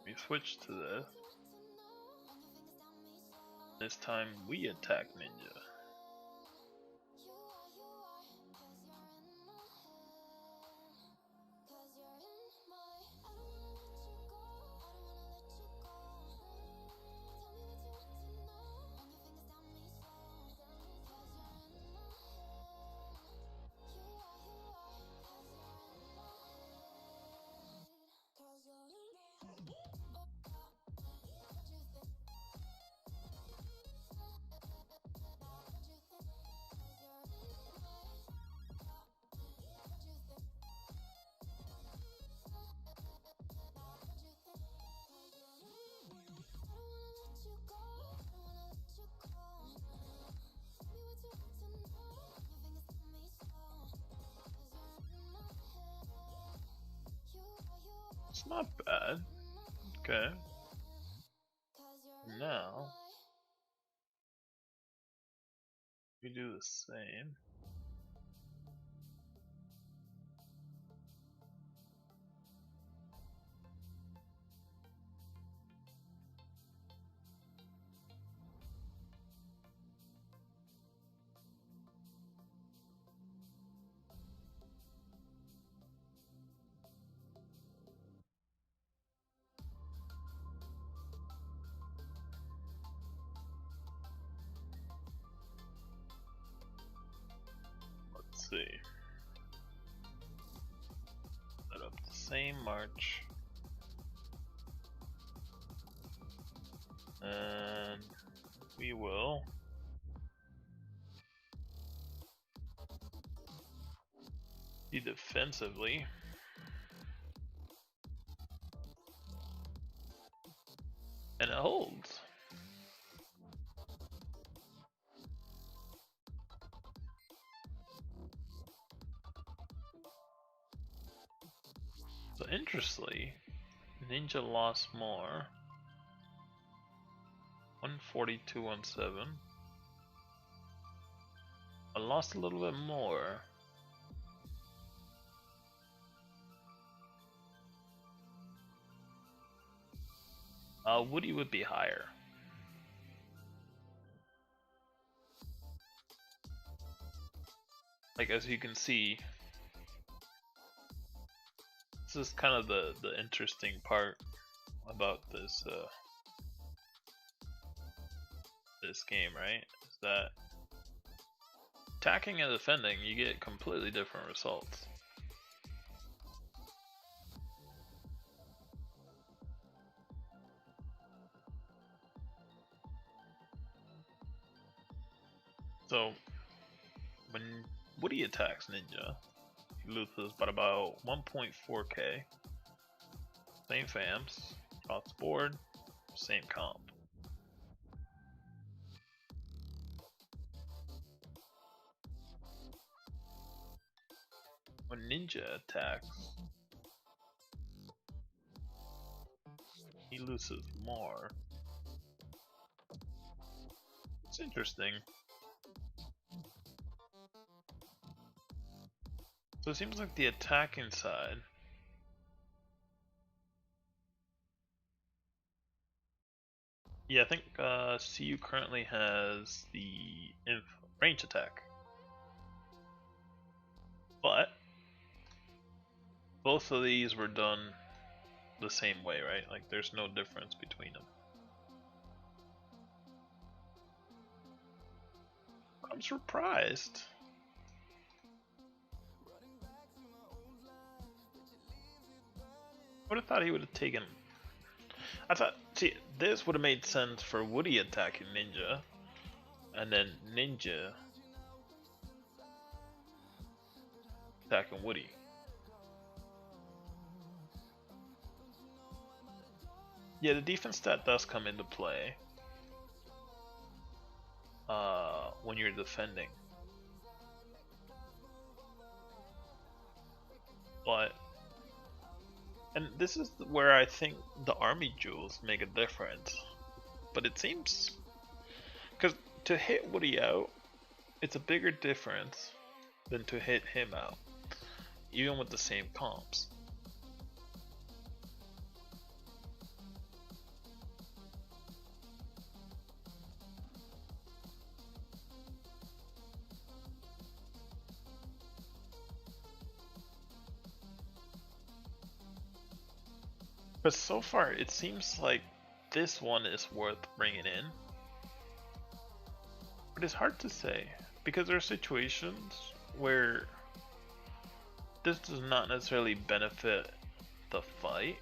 We switch to this. This time we attack Ninja. It's not bad. Okay. Now we do the same. Let's see. Set up the same march. And we will be defensively. And it holds. So interestingly, Ninja lost more. 142.17. I lost a little bit more. Woody would be higher. Like, as you can see, this is kind of the interesting part about this this game, right? Is that attacking and defending, you get completely different results. So when Woody attacks Ninja, he loses by about 1.4k. Same fams. Across the board. Same comp. When ninja attacks, he loses more. It's interesting. So it seems like the attacking side yeah, I think CU currently has the range attack. But both of these were done the same way, right? Like there's no difference between them. I'm surprised. I would have thought he would have taken. I thought, see, this would have made sense for Woody attacking Ninja, and then Ninja attacking Woody. Yeah, the defense stat does come into play when you're defending. But, and this is where I think the army jewels make a difference. But it seems, because to hit Woody out, it's a bigger difference than to hit him out, even with the same comps. But so far, it seems like this one is worth bringing in. But it's hard to say, because there are situations where this does not necessarily benefit the fight.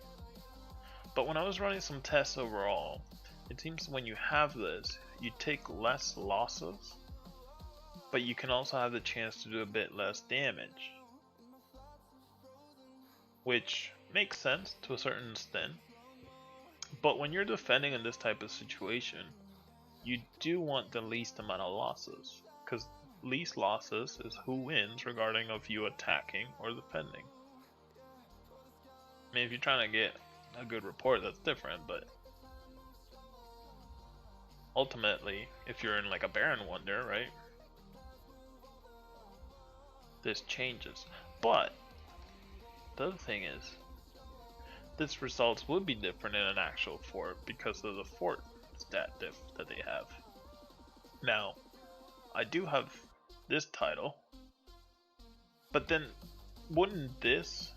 But when I was running some tests overall, it seems when you have this, you take less losses, but you can also have the chance to do a bit less damage. Which makes sense to a certain extent, but when you're defending in this type of situation, you do want the least amount of losses, because least losses is who wins regarding of you attacking or defending. I mean, if you're trying to get a good report, that's different, but ultimately, if you're in like a Baron Wonder, right, this changes. But the other thing is, this results would be different in an actual fort because of the fort stat diff that they have. Now, I do have this title, but then wouldn't this,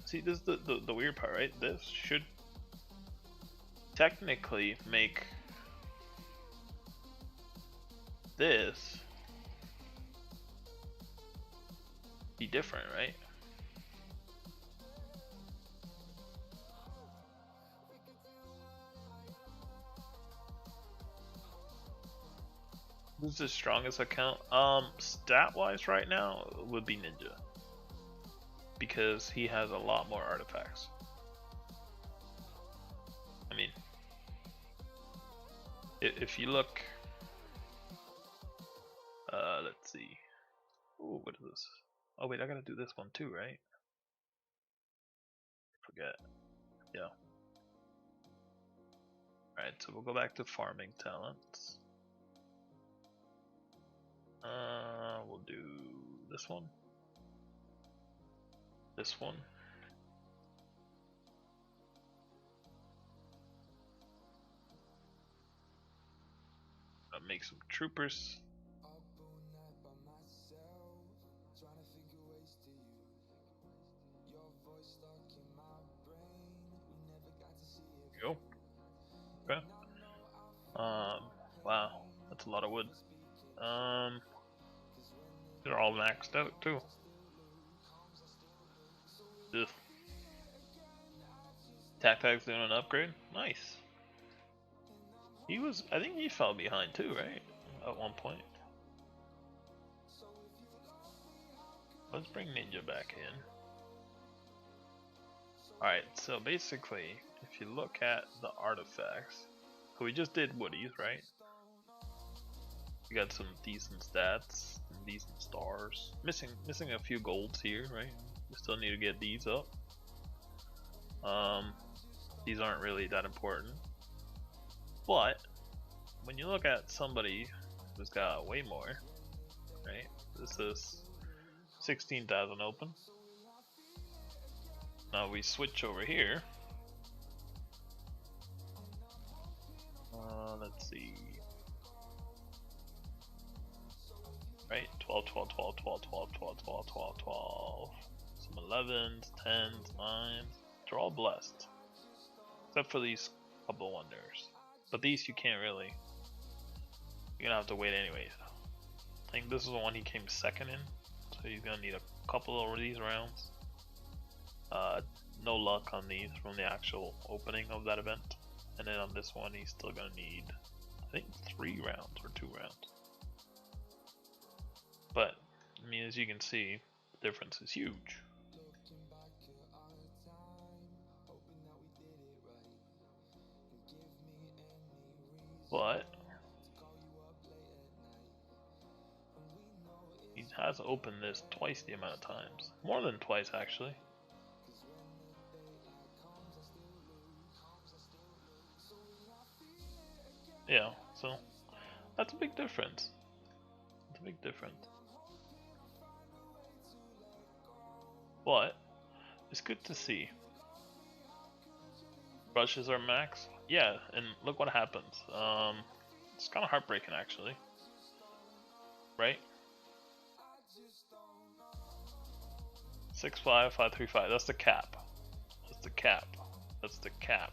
see, this is the weird part, right? This should technically make this be different, right? Who's the strongest account? Stat wise right now would be Ninja, because he has a lot more artifacts. I mean, if you look, let's see. Ooh, what is this? Oh wait, I gotta do this one too, right? Forget. Yeah. Alright, so we'll go back to farming talents. We'll do this one. This one. Make some troopers. Go. Okay. Wow, that's a lot of wood. They're all maxed out too. Ugh. Tactic's doing an upgrade. Nice. He was, I think he fell behind too, right? At one point. Let's bring Ninja back in. Alright, so basically, if you look at the artifacts, so we just did Woody's, right? We got some decent stats, some decent stars. Missing a few golds here, right? We still need to get these up. These aren't really that important. But when you look at somebody who's got way more, right? This is 16,000 open. Now we switch over here. Let's see. Right, 12, 12, 12, 12, 12, 12, 12, 12, 12. Some 11s, 10s, 9s. They're all blessed. Except for these couple wonders. But these you can't really. You're gonna have to wait anyways. I think this is the one he came second in. So he's gonna need a couple of these rounds. No luck on these from the actual opening of that event. And then on this one he's still gonna need, I think, 3 rounds or 2 rounds. But, I mean, as you can see, the difference is huge. But he has opened this twice the amount of times. More than twice, actually. Yeah, so that's a big difference. It's a big difference. But it's good to see. Brushes are max. Yeah, and look what happens. It's kind of heartbreaking, actually. Right? 6-5, 5-3-5. That's the cap. That's the cap. That's the cap.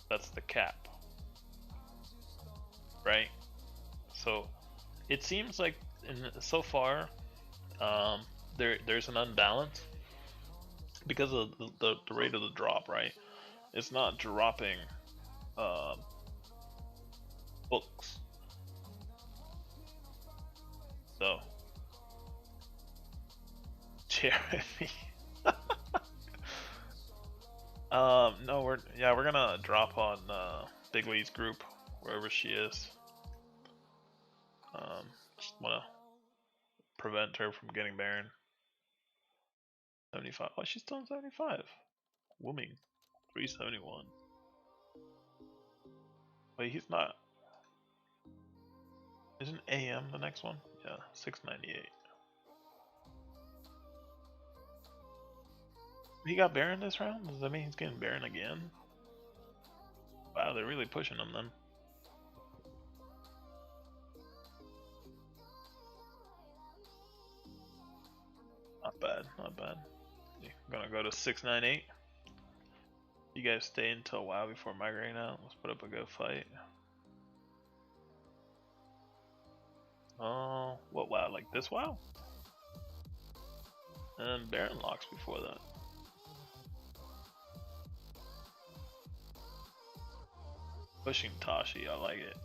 That's the cap. Right? So it seems like so far there's an unbalance because of the rate of the drop, right? It's not dropping books. So Jeremy. No, we're gonna drop on Big Lee's group wherever she is. Just wanna prevent her from getting Baron. 75. Oh, she's still in 75. Wooming. 371. Wait, he's not. Isn't AM the next one? Yeah, 698. He got Baron this round? Does that mean he's getting Baron again? Wow, they're really pushing him then. Not bad, not bad. I'm gonna go to 698. You guys stay until WoW before migrating out. Let's put up a good fight. Oh, what WoW? Like this WoW? And then Baron locks before that. Pushing Tashi, I like it.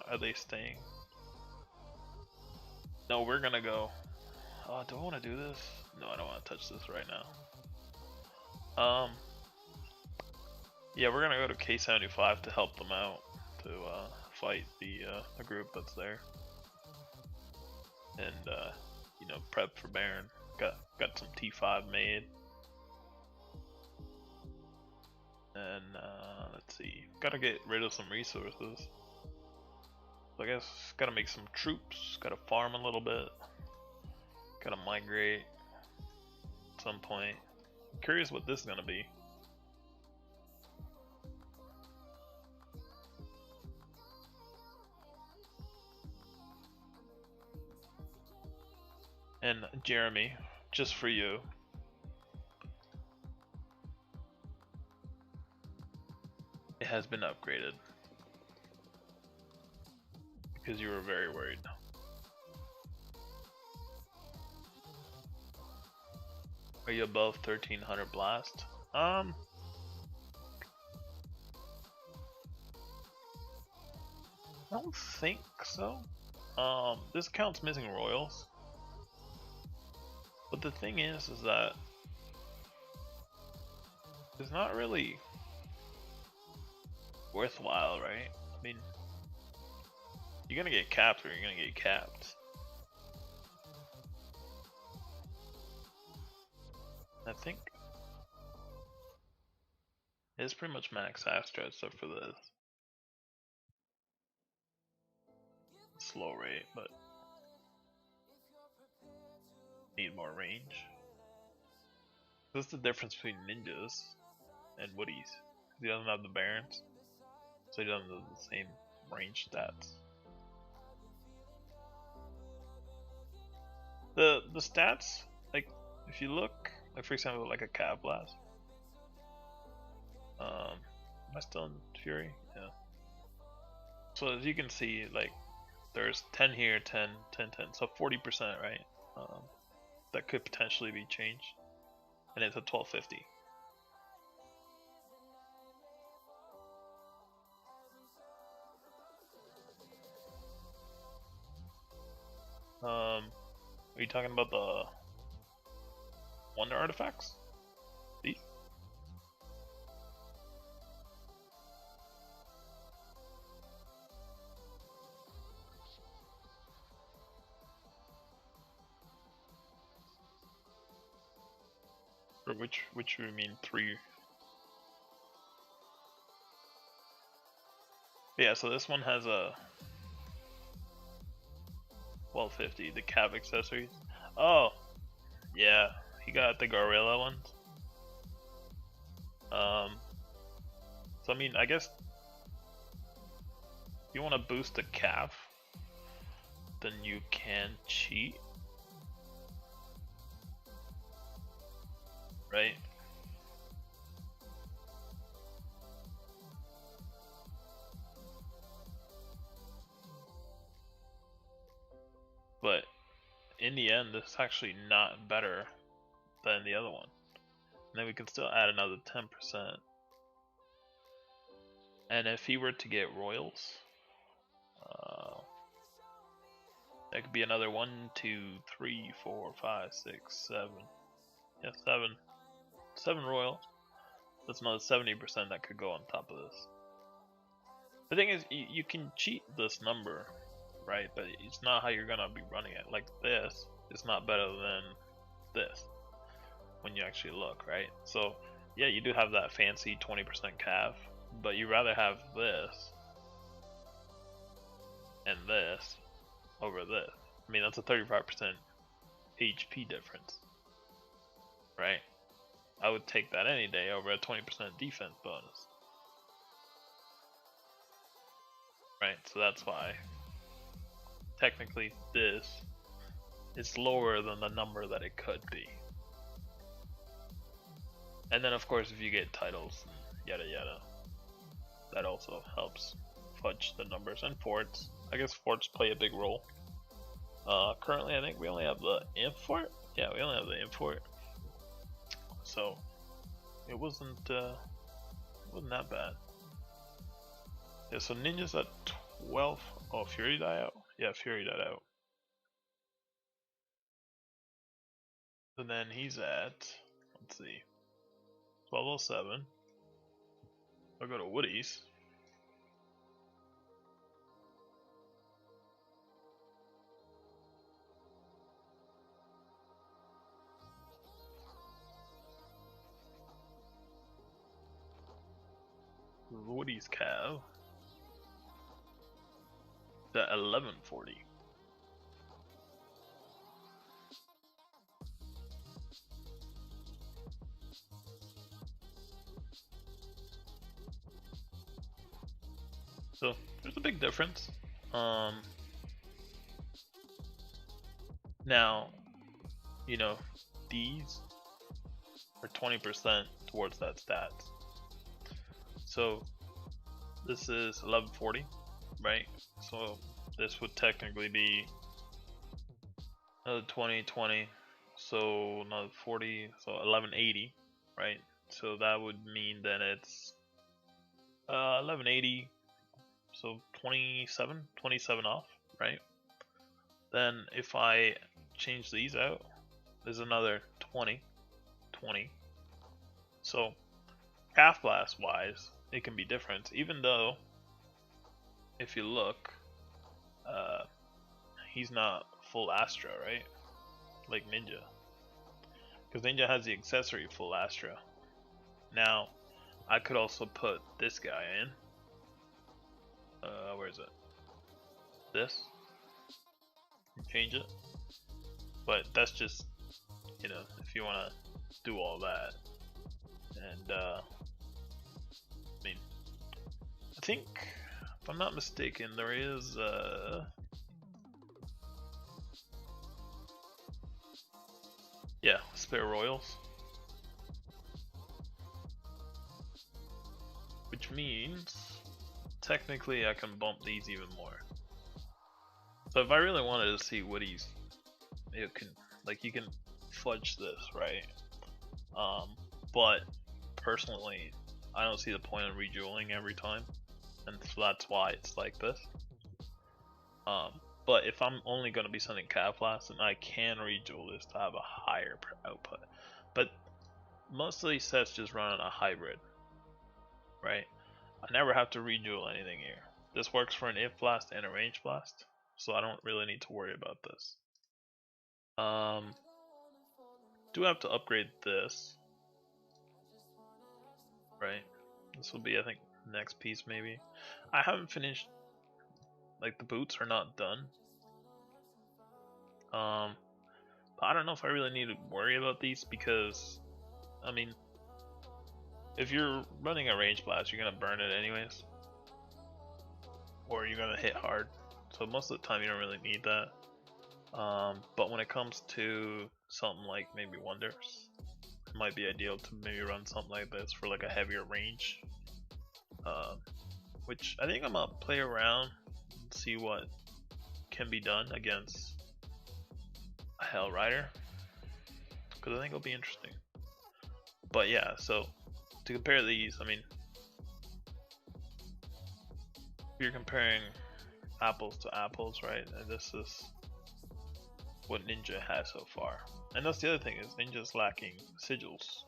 Are they staying? No, we're gonna go. Oh, do I want to do this? No, I don't want to touch this right now. Yeah, we're gonna go to K75 to help them out to fight the group that's there, and you know, prep for Baron. Got some T5 made, and let's see, gotta get rid of some resources. So I guess gotta make some troops, gotta farm a little bit, gotta migrate at some point. I'm curious what this is gonna be. And Jeremy, just for you, it has been upgraded because you were very worried. Are you above 1300 blast? I don't think so. This account's missing royals. But the thing is that it's not really worthwhile, right? I mean, you're gonna get capped or you're gonna get capped. I think it's pretty much max Astra except for the slow rate, but need more range. What's the difference between ninjas and woodies? He doesn't have the barons, so he doesn't have the same range stats. The stats, like if you look, like for example, like a Cav Blast. Am I still in Fury? Yeah. So as you can see, like there's 10 here, 10, 10, 10, so 40%, right? That could potentially be changed, and it's a 1250. Are you talking about the wonder artifacts? These? Or which you mean 3? Yeah, so this one has a 1250, the Cav accessories. Oh, yeah, he got the gorilla ones. So I mean, I guess if you want to boost the Cav, then you can cheat, right? But in the end, this is actually not better than the other one. And then we can still add another 10%. And if he were to get royals, that could be another 1, 2, 3, 4, 5, 6, 7. Yeah, 7 royals. That's another 70% that could go on top of this. The thing is, you can cheat this number, right? But it's not how you're gonna be running it. Like this is not better than this when you actually look, right? So yeah, you do have that fancy 20% Cav, but you rather have this and this over this. I mean, that's a 35% HP difference, right? I would take that any day over a 20% defense bonus, right? So that's why technically this is lower than the number that it could be. And then of course if you get titles, yada yada, that also helps fudge the numbers. And forts, I guess forts play a big role. Currently I think we only have the imp fort. Yeah, we only have the imp fort, so it wasn't that bad. Yeah, so ninjas at 12. Oh, Fury died out. Yeah, Fury died out. And then he's at, let's see, 1207. I'll go to Woody's. Woody's Cav. The 1140. So there's a big difference. Now, you know, these are 20% towards that stat. So this is 1140, right? So this would technically be another 20, 20, so another 40, so 1180, right? So that would mean that it's 1180, so 27 off, right? Then if I change these out, there's another 20. So Calf Blast wise, it can be different, even though if you look, he's not full Astra, right? Like Ninja. Because Ninja has the accessory full Astra. Now, I could also put this guy in. Where is it? This. And change it. But that's just, you know, if you want to do all that. And, I mean, I think, if I'm not mistaken, there is, yeah, spare royals. Which means, technically I can bump these even more. So if I really wanted to see Woody's, it can, like, you can fudge this, right? But personally, I don't see the point in rejuveling every time, and so that's why it's like this. But if I'm only going to be sending Calf Blast, then I can rejewel this to have a higher output. But most of these sets just run on a hybrid, right? I never have to rejewel anything here. This works for an if blast and a range blast, so I don't really need to worry about this. Do have to upgrade this, right? This will be, I think, next piece maybe. I haven't finished, like the boots are not done. But I don't know if I really need to worry about these because, I mean, if you're running a range blast, you're gonna burn it anyways, or you're gonna hit hard. So most of the time you don't really need that. But when it comes to something like maybe Wonders, it might be ideal to maybe run something like this for like a heavier range. Which I think I'm gonna play around and see what can be done against a Hell Rider, because I think it'll be interesting. But yeah, so to compare these, I mean, if you're comparing apples to apples, right? And this is what Ninja has so far. And that's the other thing, is Ninja's lacking sigils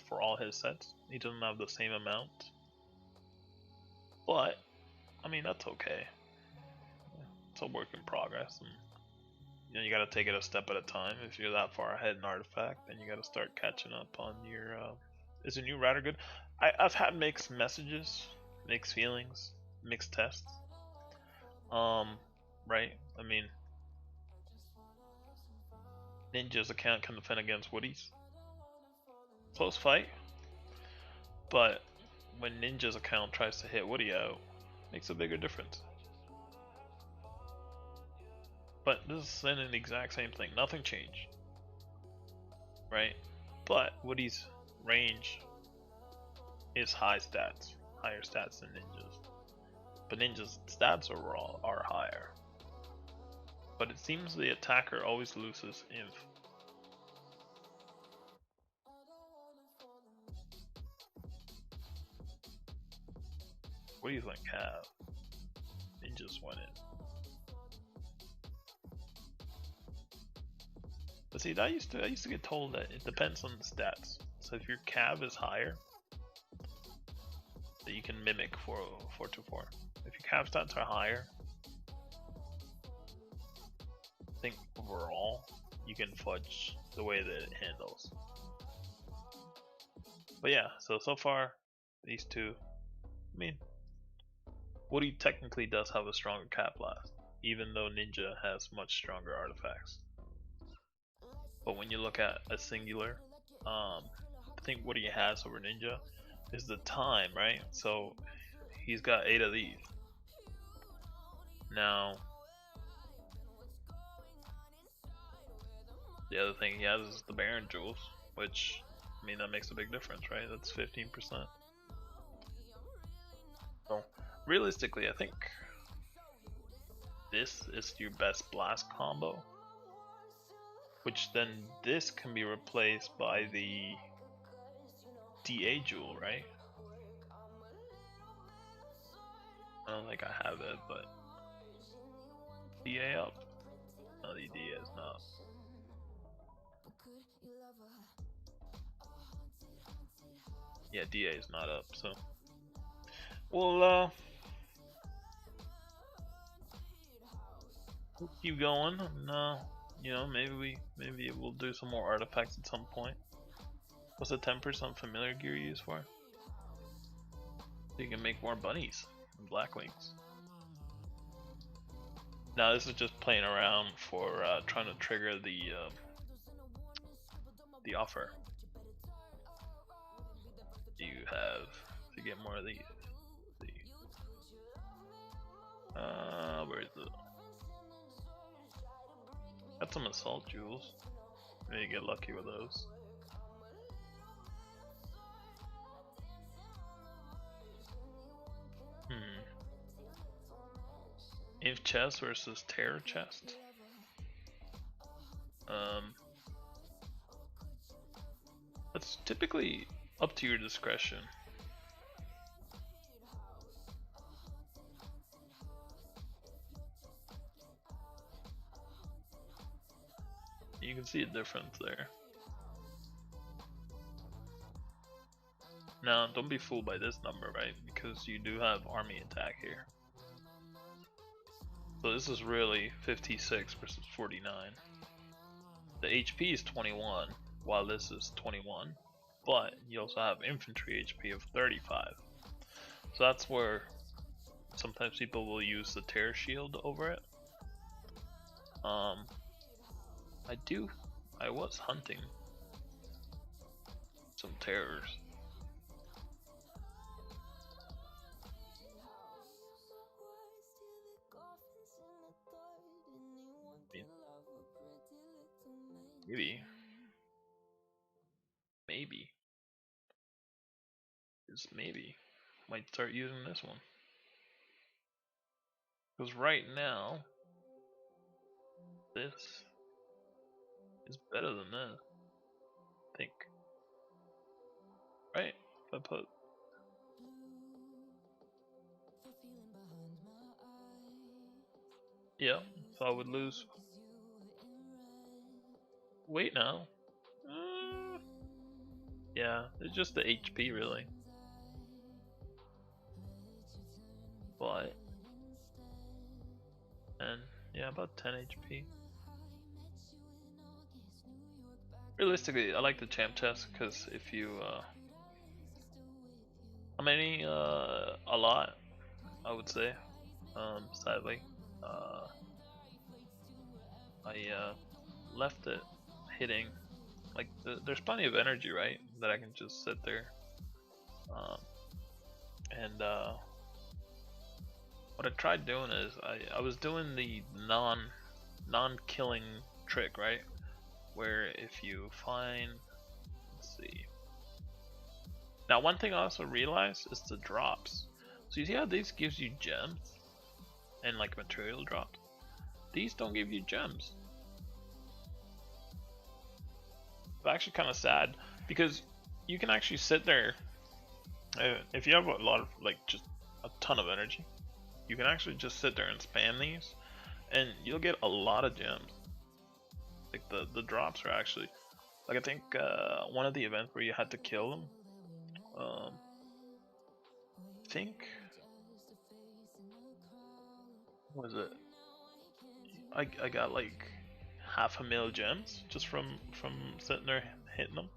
for all his sets. He doesn't have the same amount. But, I mean, that's okay. It's a work in progress. And, you know, you gotta take it a step at a time. If you're that far ahead in Artifact, then you gotta start catching up on your... is a new router good? I've had mixed messages, mixed feelings, mixed tests. Right? I mean, Ninja's account can defend against Woody's. Close fight. But when Ninja's account tries to hit Woody out, makes a bigger difference. But this is in the exact same thing. Nothing changed. Right? But Woody's range is high stats. Higher stats than Ninja's. But Ninja's stats overall are higher. But it seems the attacker always loses Inf. What do you think have? Ninjas went in. But see, I used to get told that it depends on the stats. So if your cav is higher, that you can mimic 424. If your cav stats are higher, I think overall you can fudge the way that it handles. But yeah, so far these two, I mean, Woody technically does have a stronger Cat Blast, even though Ninja has much stronger artifacts. But when you look at a singular, the thing Woody has over Ninja is the time, right? So he's got 8 of these. Now, the other thing he has is the Baron Jewels, which, I mean, that makes a big difference, right? That's 15%. So, realistically, I think this is your best blast combo, which then this can be replaced by the DA Jewel, right? I don't think I have it, but DA up. Yeah, DA is not up, so we'll keep going. And, you know, maybe we'll do some more artifacts at some point. What's the 10% familiar gear used for? So you can make more bunnies and black wings. Now this is just playing around for trying to trigger the offer. You have to get more of these. Where is it? Got some assault jewels. Maybe get lucky with those. If chest versus terror chest. That's typically up to your discretion. You can see a difference there. Now, don't be fooled by this number, right? Because you do have army attack here. So this is really 56 versus 49. The HP is 21, while this is 21. But you also have infantry HP of 35. So that's where sometimes people will use the terror shield over it. I was hunting some terrors. Maybe. Just maybe. Might start using this one. Because right now, this is better than this. I think. Right? If I put. Yeah, so I would lose. Wait now. Yeah, it's just the HP really. But. And yeah, about 10 HP. Realistically, I like the champ chest because if you how many a lot, I would say. Sadly, I left it hitting. Like there's plenty of energy, right? That I can just sit there. And what I tried doing is I was doing the non-killing trick, right? Where if you find, let's see. Now one thing I also realized is the drops. So you see how this gives you gems and like material drops? These don't give you gems. It's actually kind of sad because you can actually sit there. If you have a lot of like just a ton of energy, you can actually just sit there and spam these, and you'll get a lot of gems. Like the drops are actually like I think one of the events where you had to kill them. I think what was it? I got like 500,000 gems just from sitting there hitting them.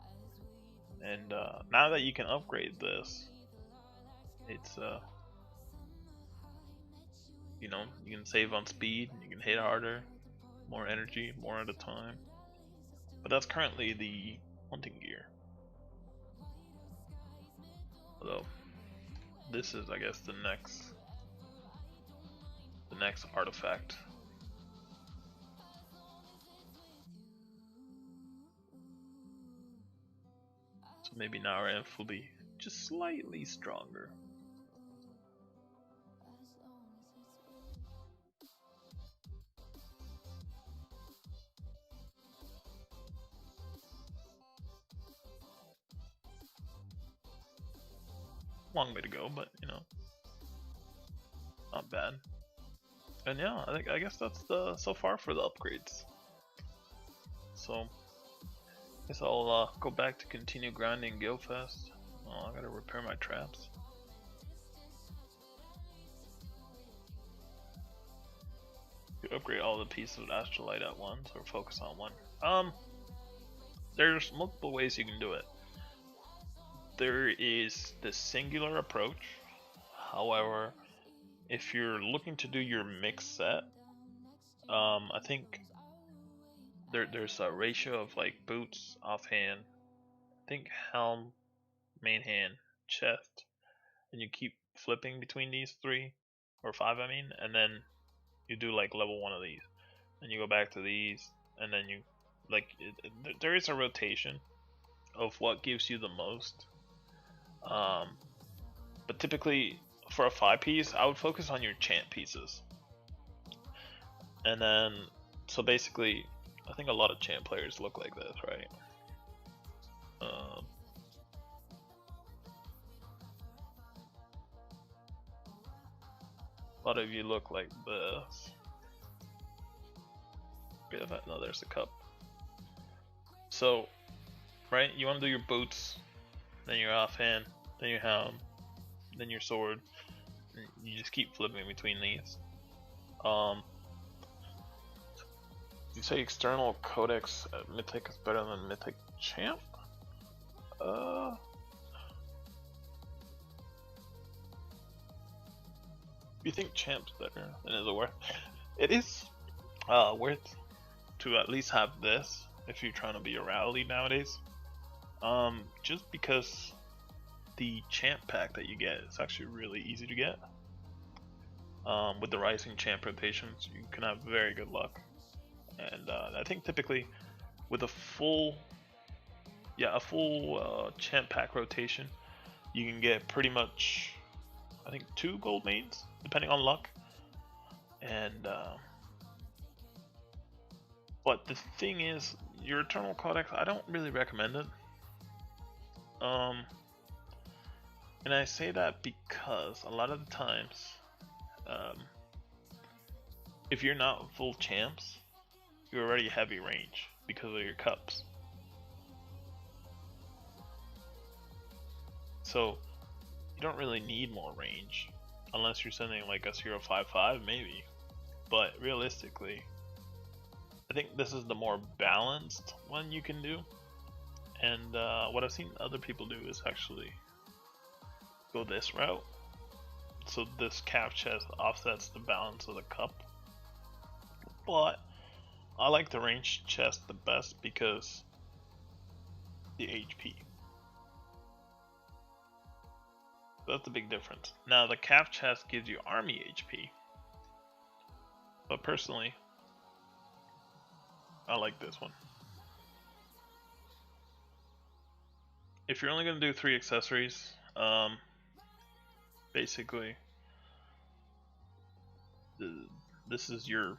And now that you can upgrade this, it's you know, you can save on speed, you can hit harder, more energy, more at a time. But that's currently the hunting gear. Although this is, I guess, the next artifact. So maybe now our inf will be just slightly stronger. Long way to go, but you know, not bad. And yeah, I guess that's the so far for the upgrades. So Guess I'll go back to continue grinding Guildfest. Oh, I gotta repair my traps. You upgrade all the pieces of Astrolite at once or focus on one. There's multiple ways you can do it. There is the singular approach. However, if you're looking to do your mix set, I think there's a ratio of like boots, offhand, I think helm, main hand, chest, and you keep flipping between these 3 or 5, I mean, and then you do like level 1 of these, and you go back to these, and then you like there is a rotation of what gives you the most. But typically for a 5 piece, I would focus on your chant pieces, and then so basically, I think a lot of chant players look like this, right? A lot of you look like this. No, there's the cup. So, right, you want to do your boots, then your offhand, then your helm, then your sword. And you just keep flipping between these. You say external codex at Mythic is better than Mythic Champ? You think Champ's better, then is it worth? It is worth to at least have this if you're trying to be a rally nowadays. Just because the Champ pack that you get is actually really easy to get. With the Rising Champ rotations, you can have very good luck. And I think typically with a full Champ pack rotation, you can get pretty much, I think, 2 gold mains, depending on luck. And but the thing is, your Eternal Codex, I don't really recommend it. And I say that because a lot of the times, if you're not full champs, you're already heavy range because of your cups. So you don't really need more range unless you're sending like a 055 maybe, but realistically I think this is the more balanced one you can do. And what I've seen other people do is actually go this route. So this calf chest offsets the balance of the cup, but I like the ranged chest the best because the HP. That's the big difference. Now the calf chest gives you army HP, but personally I like this one. If you're only going to do 3 accessories, basically this is your,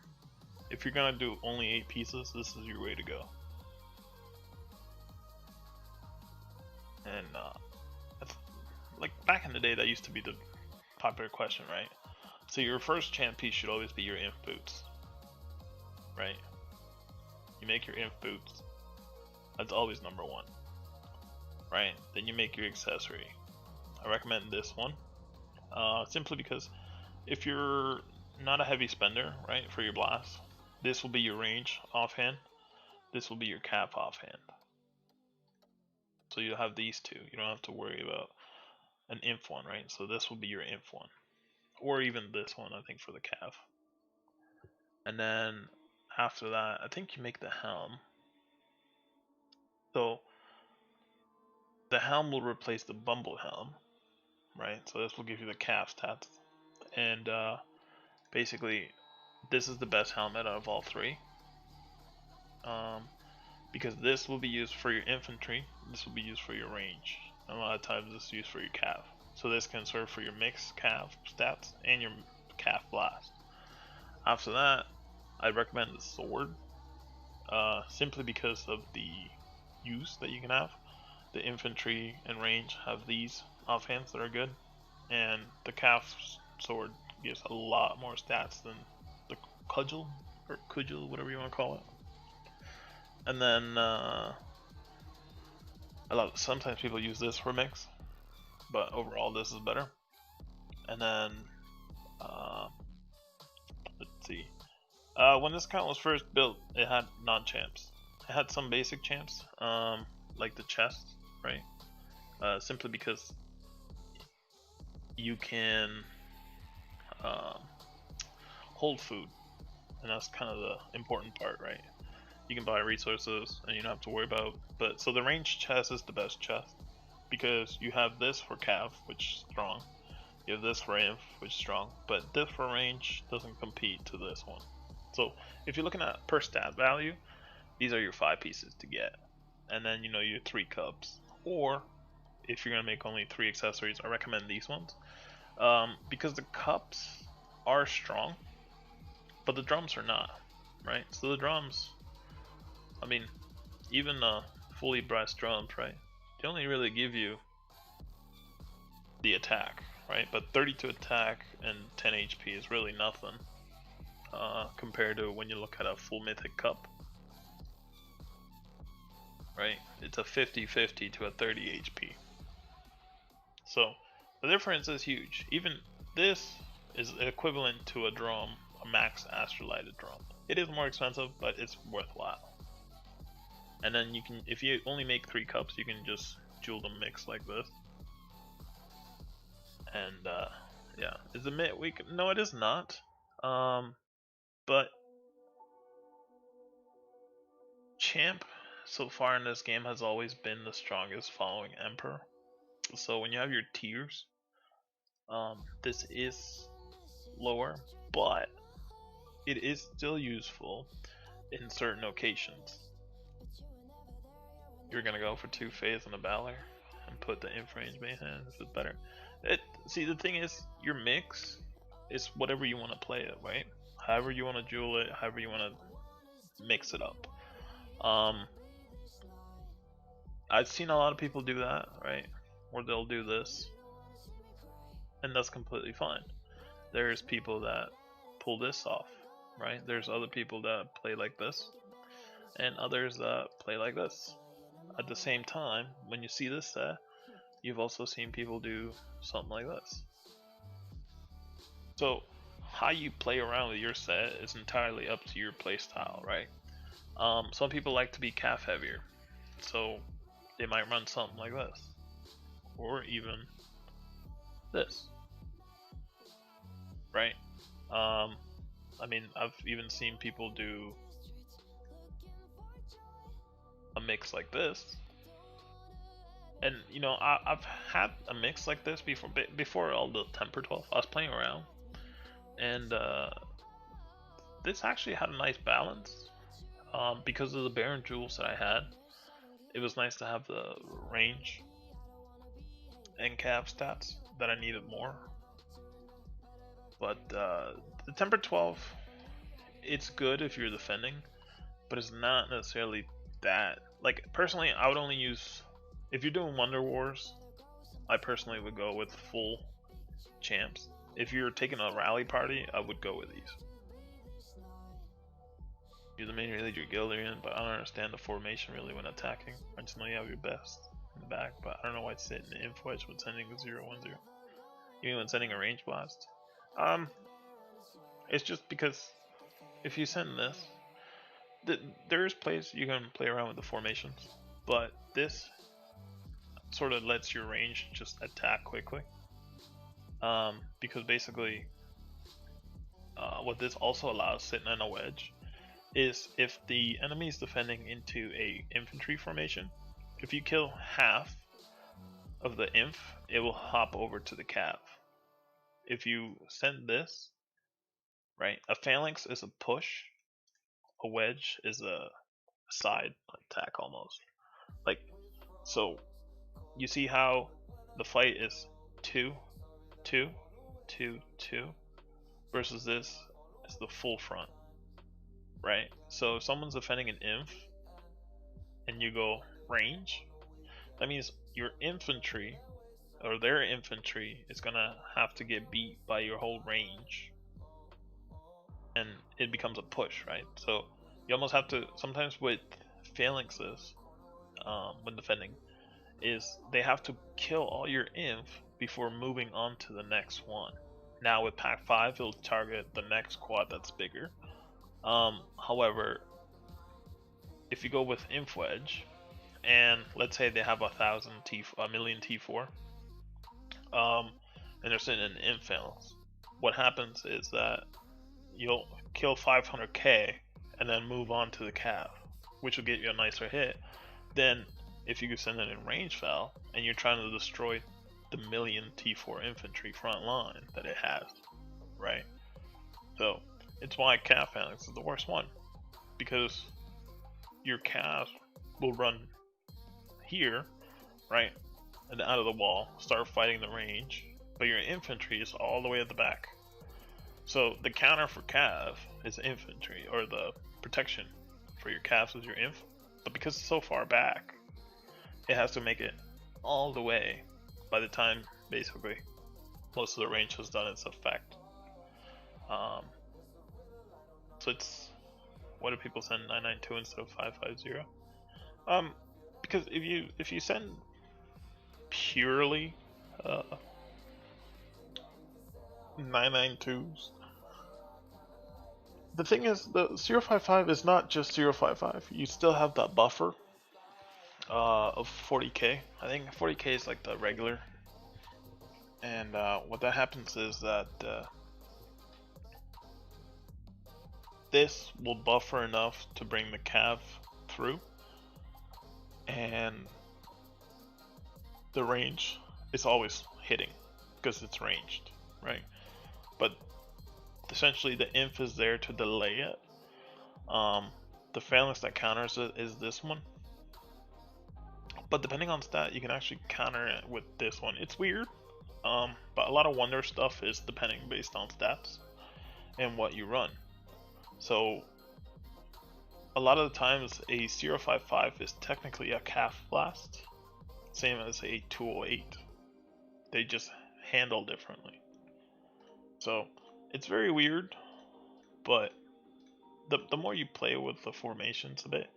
if you're going to do only 8 pieces, this is your way to go. And like back in the day, that used to be the popular question, right? So your first champ piece should always be your inf boots, right? You make your inf boots, that's always number 1, right? Then you make your accessory. I recommend this one, simply because if you're not a heavy spender, right, for your blast, this will be your range offhand, this will be your cap offhand. So you have these 2, you don't have to worry about an inf one, right? So this will be your inf one, or even this one, I think, for the calf. And then after that, I think you make the helm. So the helm will replace the bumble helm, right? So this will give you the calf stats, and basically this is the best helmet out of all 3, because this will be used for your infantry, this will be used for your range, and a lot of times this is used for your calf. So this can serve for your mixed calf stats and your calf blast. After that, I recommend the sword, simply because of the use that you can have. The infantry and range have these offhands that are good, and the calf sword gives a lot more stats than the cudgel, or cudgel, whatever you want to call it. And then Sometimes people use this for mix, but overall this is better. And then let's see. When this account was first built, it had non-champs. It had some basic champs, like the chest, right? Simply because you can hold food, and that's kind of the important part, right? You can buy resources, and you don't have to worry about. But so the ranged chest is the best chest because you have this for cav, which is strong. You have this for inf, which is strong, but this for range doesn't compete to this one. So if you're looking at per stat value, these are your 5 pieces to get, and then you know your 3 cups. Or if you're gonna make only 3 accessories, I recommend these ones because the cups are strong, but the drums are not, right? So the drums, I mean, even fully brass drums, right? They only really give you the attack, right? But 32 attack and 10 HP is really nothing compared to when you look at a full mythic cup, right? It's a 50-50 to a 30 HP. So the difference is huge. Even this is equivalent to a drum, a max astrolighted drum. It is more expensive, but it's worthwhile. And then you can, if you only make 3 cups, you can just jewel them mix like this. And yeah, is the mid weak? No, it is not. But champ so far in this game has always been the strongest following Emperor. So when you have your tiers, this is lower, but it is still useful in certain occasions. You're gonna go for 2 phase and a Valor and put the inf range main hand. This is better. See, the thing is, your mix is whatever you want to play it, right? However you want to jewel it, however you want to mix it up. I've seen a lot of people do that, right? Or they'll do this, and that's completely fine. There's people that pull this off, right? There's other people that play like this, and others that play like this. At the same time, when you see this set, you've also seen people do something like this. So how you play around with your set is entirely up to your playstyle, right? Some people like to be calf heavier, so they might run something like this, or even this, right? I mean, I've even seen people do a mix like this, and you know, I've had a mix like this before all the Temper 12. I was playing around, and this actually had a nice balance because of the Baron jewels that I had. It was nice to have the range and cav stats that I needed more. But the Temper 12, it's good if you're defending, but it's not necessarily that. Like, personally, I would only use, if you're doing Wonder Wars, I personally would go with full champs. If you're taking a rally party, I would go with these. You're the main leader, Gilderian, but I don't understand the formation really when attacking. I just know you have your best in the back, but I don't know why it's sitting in inf wedge when sending a 0-1-0. Even when sending a range blast. It's just because if you send this, there's plays you can play around with the formations, but this sort of lets your range just attack quickly. Because basically, what this also allows sitting in a wedge is if the enemy is defending into a infantry formation, if you kill half of the inf, it will hop over to the cav. If you send this, right, a phalanx is a push, a wedge is a side attack almost. Like, so you see how the fight is 2, 2, 2, 2 versus this is the full front, right? So if someone's defending an inf and you go range, that means your infantry or their infantry is gonna have to get beat by your whole range, and it becomes a push, right? So you almost have to, sometimes with phalanxes, when defending, is they have to kill all your inf before moving on to the next one. Now with pack 5, it'll target the next quad that's bigger. However, if you go with Inf Wedge, and let's say they have a million T4, and they're sitting in infils, what happens is that you'll kill 500k and then move on to the cav, which will get you a nicer hit. Then if you send it in range foul and you're trying to destroy the million T4 infantry front line that it has, right? So it's why cav phalanx is the worst one, because your cav will run here, right, and out of the wall, start fighting the range, but your infantry is all the way at the back. So the counter for cav is infantry, or the protection for your cavs is your inf, but because it's so far back, it has to make it all the way by the time basically most of the range has done its effect. So it's, what do people send 992 instead of 550? Because if you send purely 992s, the thing is, the 055 is not just 055. You still have that buffer of 40k. I think 40k is like the regular, and what that happens is that this will buffer enough to bring the cav through, and the range is always hitting because it's ranged, right? But essentially the inf is there to delay it. The phalanx that counters it is this one, but depending on stat you can actually counter it with this one. It's weird, but a lot of wonder stuff is depending based on stats and what you run. So a lot of the times a 055 is technically a calf blast, same as a 208. They just handle differently. So it's very weird, but the more you play with the formations a bit,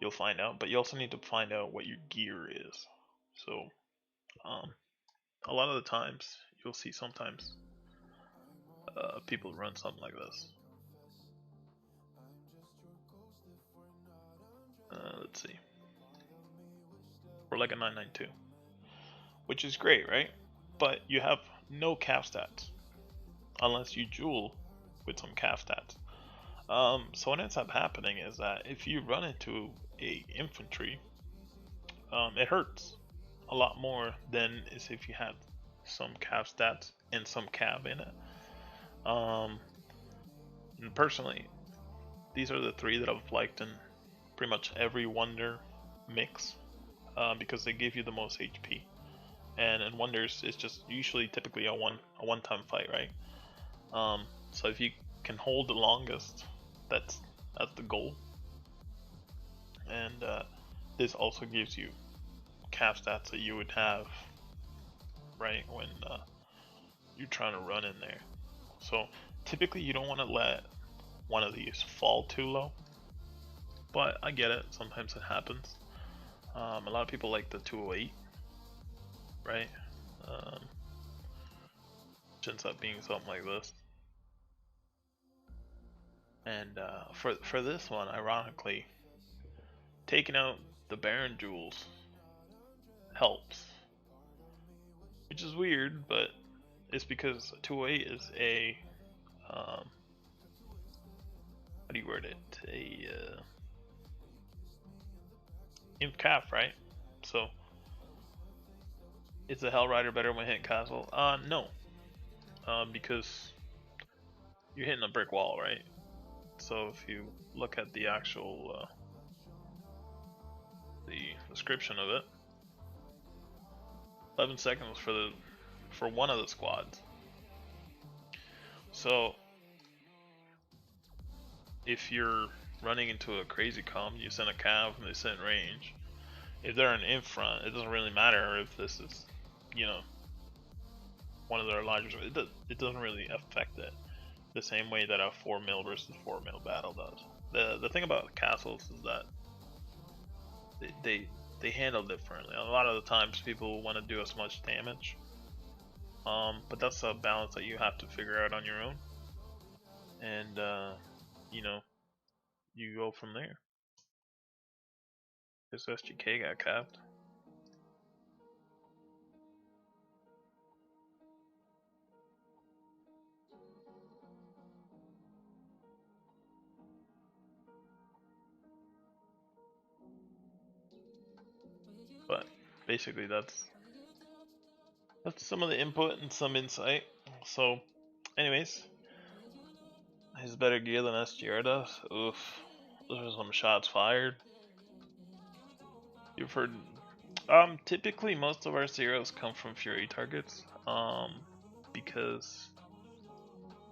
you'll find out. But you also need to find out what your gear is. So a lot of the times you'll see sometimes people run something like this. Let's see, or like a 992, which is great, right? But you have no calf stats unless you jewel with some calf stats. So what ends up happening is that if you run into a infantry, it hurts a lot more than is if you had some calf stats and some cav in it. And personally, these are the three that I've liked in pretty much every wonder mix, because they give you the most HP, and in wonders it's just usually typically a one-time fight, right? So if you can hold the longest, that's the goal. And this also gives you cap stats that you would have, right, when you're trying to run in there. So typically you don't want to let one of these fall too low, but I get it, sometimes it happens. A lot of people like the 208, right? Which ends up being something like this. And for this one, ironically, taking out the Baron jewels helps, which is weird, but it's because 208 is a how do you word it? A imp calf, right? So is the Hell Rider better when hitting castle? No, because you're hitting a brick wall, right? So if you look at the actual the description of it, 11 seconds for one of the squads. So if you're running into a crazy comp, you send a cav and they sit in range. If they're in front, it doesn't really matter if this is, you know, one of their largest. It doesn't really affect it the same way that a 4 mil versus 4 mil battle does. The thing about castles is that they handle differently. A lot of the times people want to do as much damage, but that's a balance that you have to figure out on your own, and you know, you go from there. This SGK got capped. But basically that's some of the input and some insight. So anyways, he's better gear than SGR does. Oof. Those are some shots fired. You've heard typically most of our zeros come from Fury targets. Because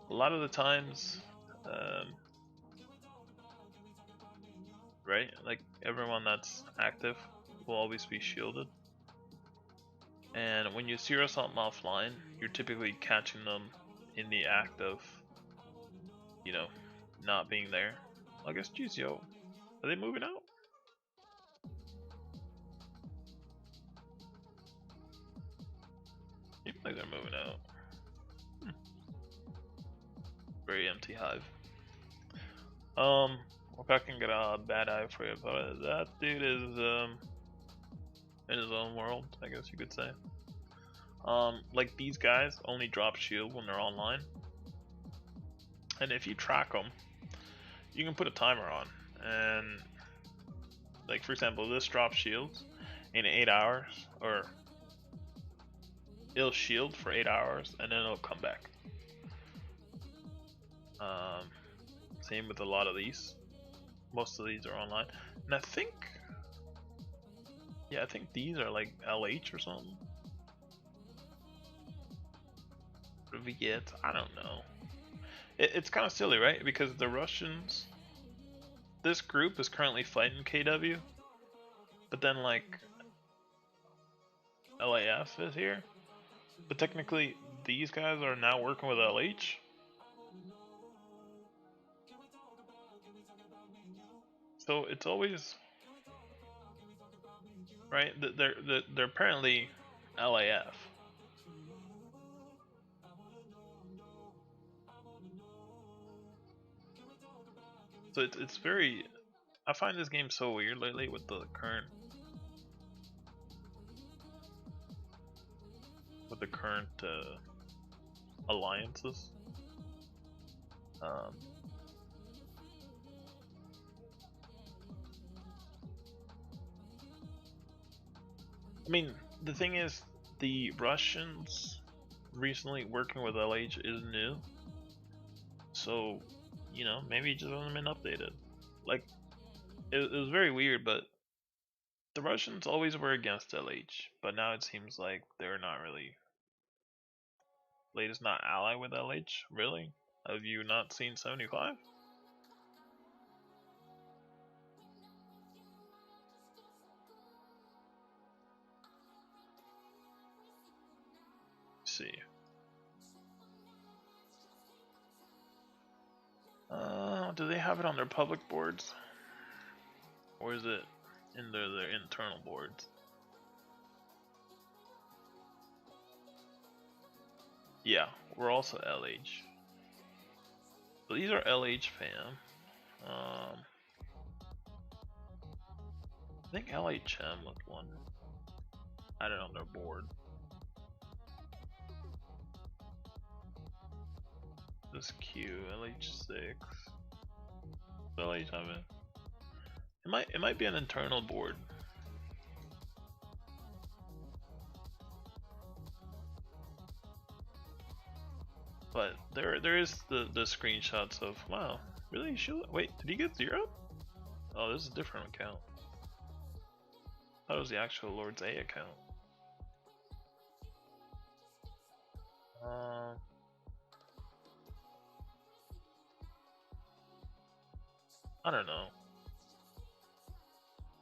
a lot of the times right, like everyone that's active will always be shielded. And when you zero something offline, you're typically catching them in the act of, you know, not being there. I guess GZO. Are they moving out? Seems like they're moving out. Very empty hive. If I can get a bad eye for you, but that dude is in his own world, I guess you could say. Like these guys only drop shield when they're online, and if you track them, you can put a timer on, and like for example, this drops shields in 8 hours, or it'll shield for 8 hours and then it'll come back. Same with a lot of these. Most of these are online, and I think, yeah, I think these are like LH or something. Viet, I don't know. It's kind of silly, right? Because the Russians, this group is currently fighting KW, but then like LAF is here, but technically these guys are now working with LH. So it's always right. They're apparently LAF. So it's very. I find this game so weird lately with the current alliances. I mean, the thing is, the Russians recently working with LH is new, so you know, maybe it just hasn't been updated. Like, it was very weird, but the Russians always were against LH, but now it seems like they're not really. Latest not ally with LH, really? Have you not seen 75? See. Do they have it on their public boards? Or is it in their internal boards? Yeah, we're also LH. So these are LH fam. I think LHM was one. I don't know, on their board. This Q, LH6. LH have it. It might be an internal board. But there is the screenshots of, wow, really? Wait, did he get 0? Oh, this is a different account. I thought it was the actual Lord's A account. I don't know.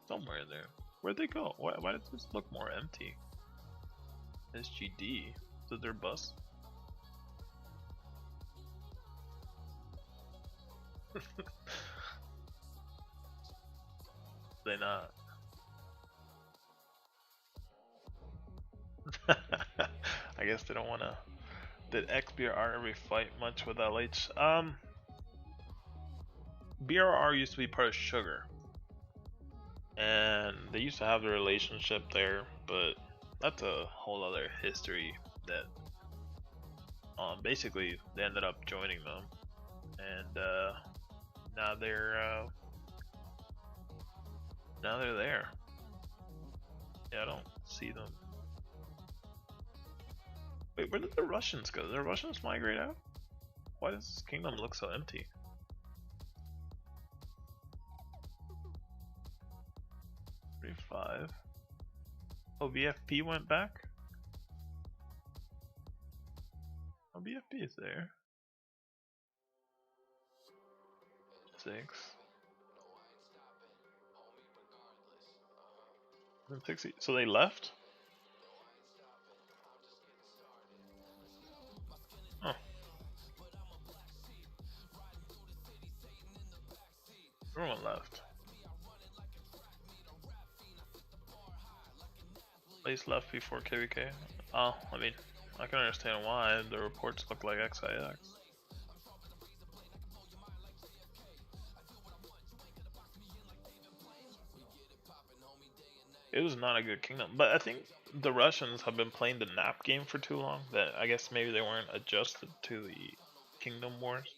Somewhere in there. Where'd they go? Why does this look more empty? SGD. Did their bus? They not. I guess they don't wanna. Did XBRR ever fight much with LH? BRR used to be part of Sugar, and they used to have the relationship there, but that's a whole other history. That basically they ended up joining them, and now they're there. Yeah, I don't see them. Wait, where did the Russians go? Did the Russians migrate out? Why does this kingdom look so empty? Five. Oh, VFP went back? Oh, VFP is there. 6. 60. So they left? Oh. Everyone left. Blaze left before KVK. Oh, I mean, I can understand why. The reports look like XIX. It was not a good kingdom, but I think the Russians have been playing the nap game for too long that I guess maybe they weren't adjusted to the kingdom wars.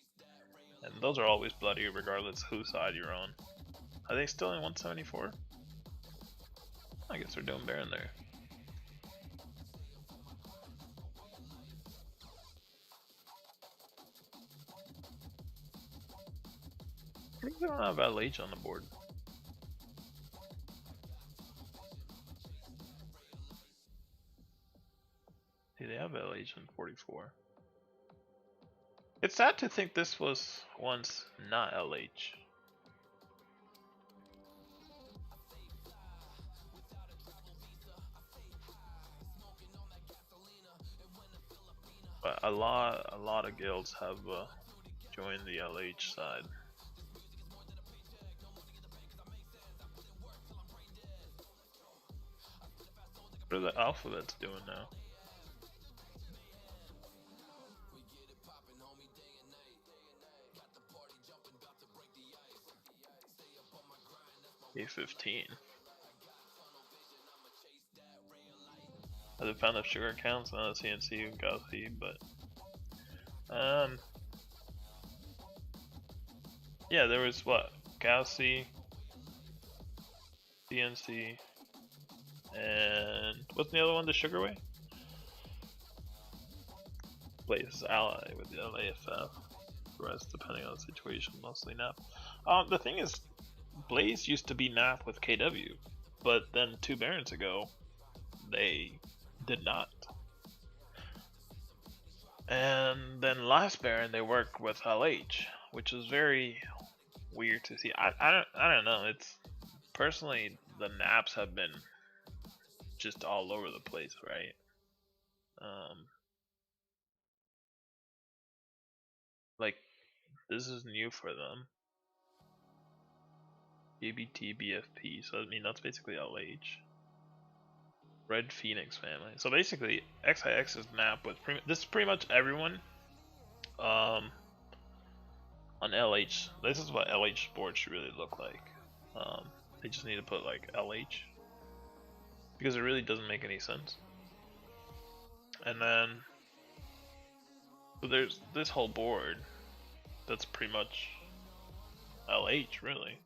And those are always bloody regardless whose side you're on. Are they still in 174? I guess they're doing Baron there. I think they don't have LH on the board. See, they have LH in 44. It's sad to think this was once not LH. But a lot of guilds have joined the LH side. What are the alphabets doing now? A15. I haven't found the sugar accounts, not a CNC, Galaxy, but yeah, there was what? Galaxy, CNC, and what's the other one? The Sugarway? Blaze ally with the LAFF. The rest, depending on the situation, mostly NAP. The thing is, Blaze used to be NAP with KW, but then 2 Barons ago, they did not. And then last Baron, they worked with LH, which is very weird to see. I don't know. It's personally, the naps have been just all over the place, right? Like this is new for them. ABT BFP, so I mean that's basically LH. Red Phoenix family. So basically, XIX is nap with this is pretty much everyone. On LH, this is what LH sports should really look like. They just need to put like LH because it really doesn't make any sense. And then so there's this whole board that's pretty much LH really.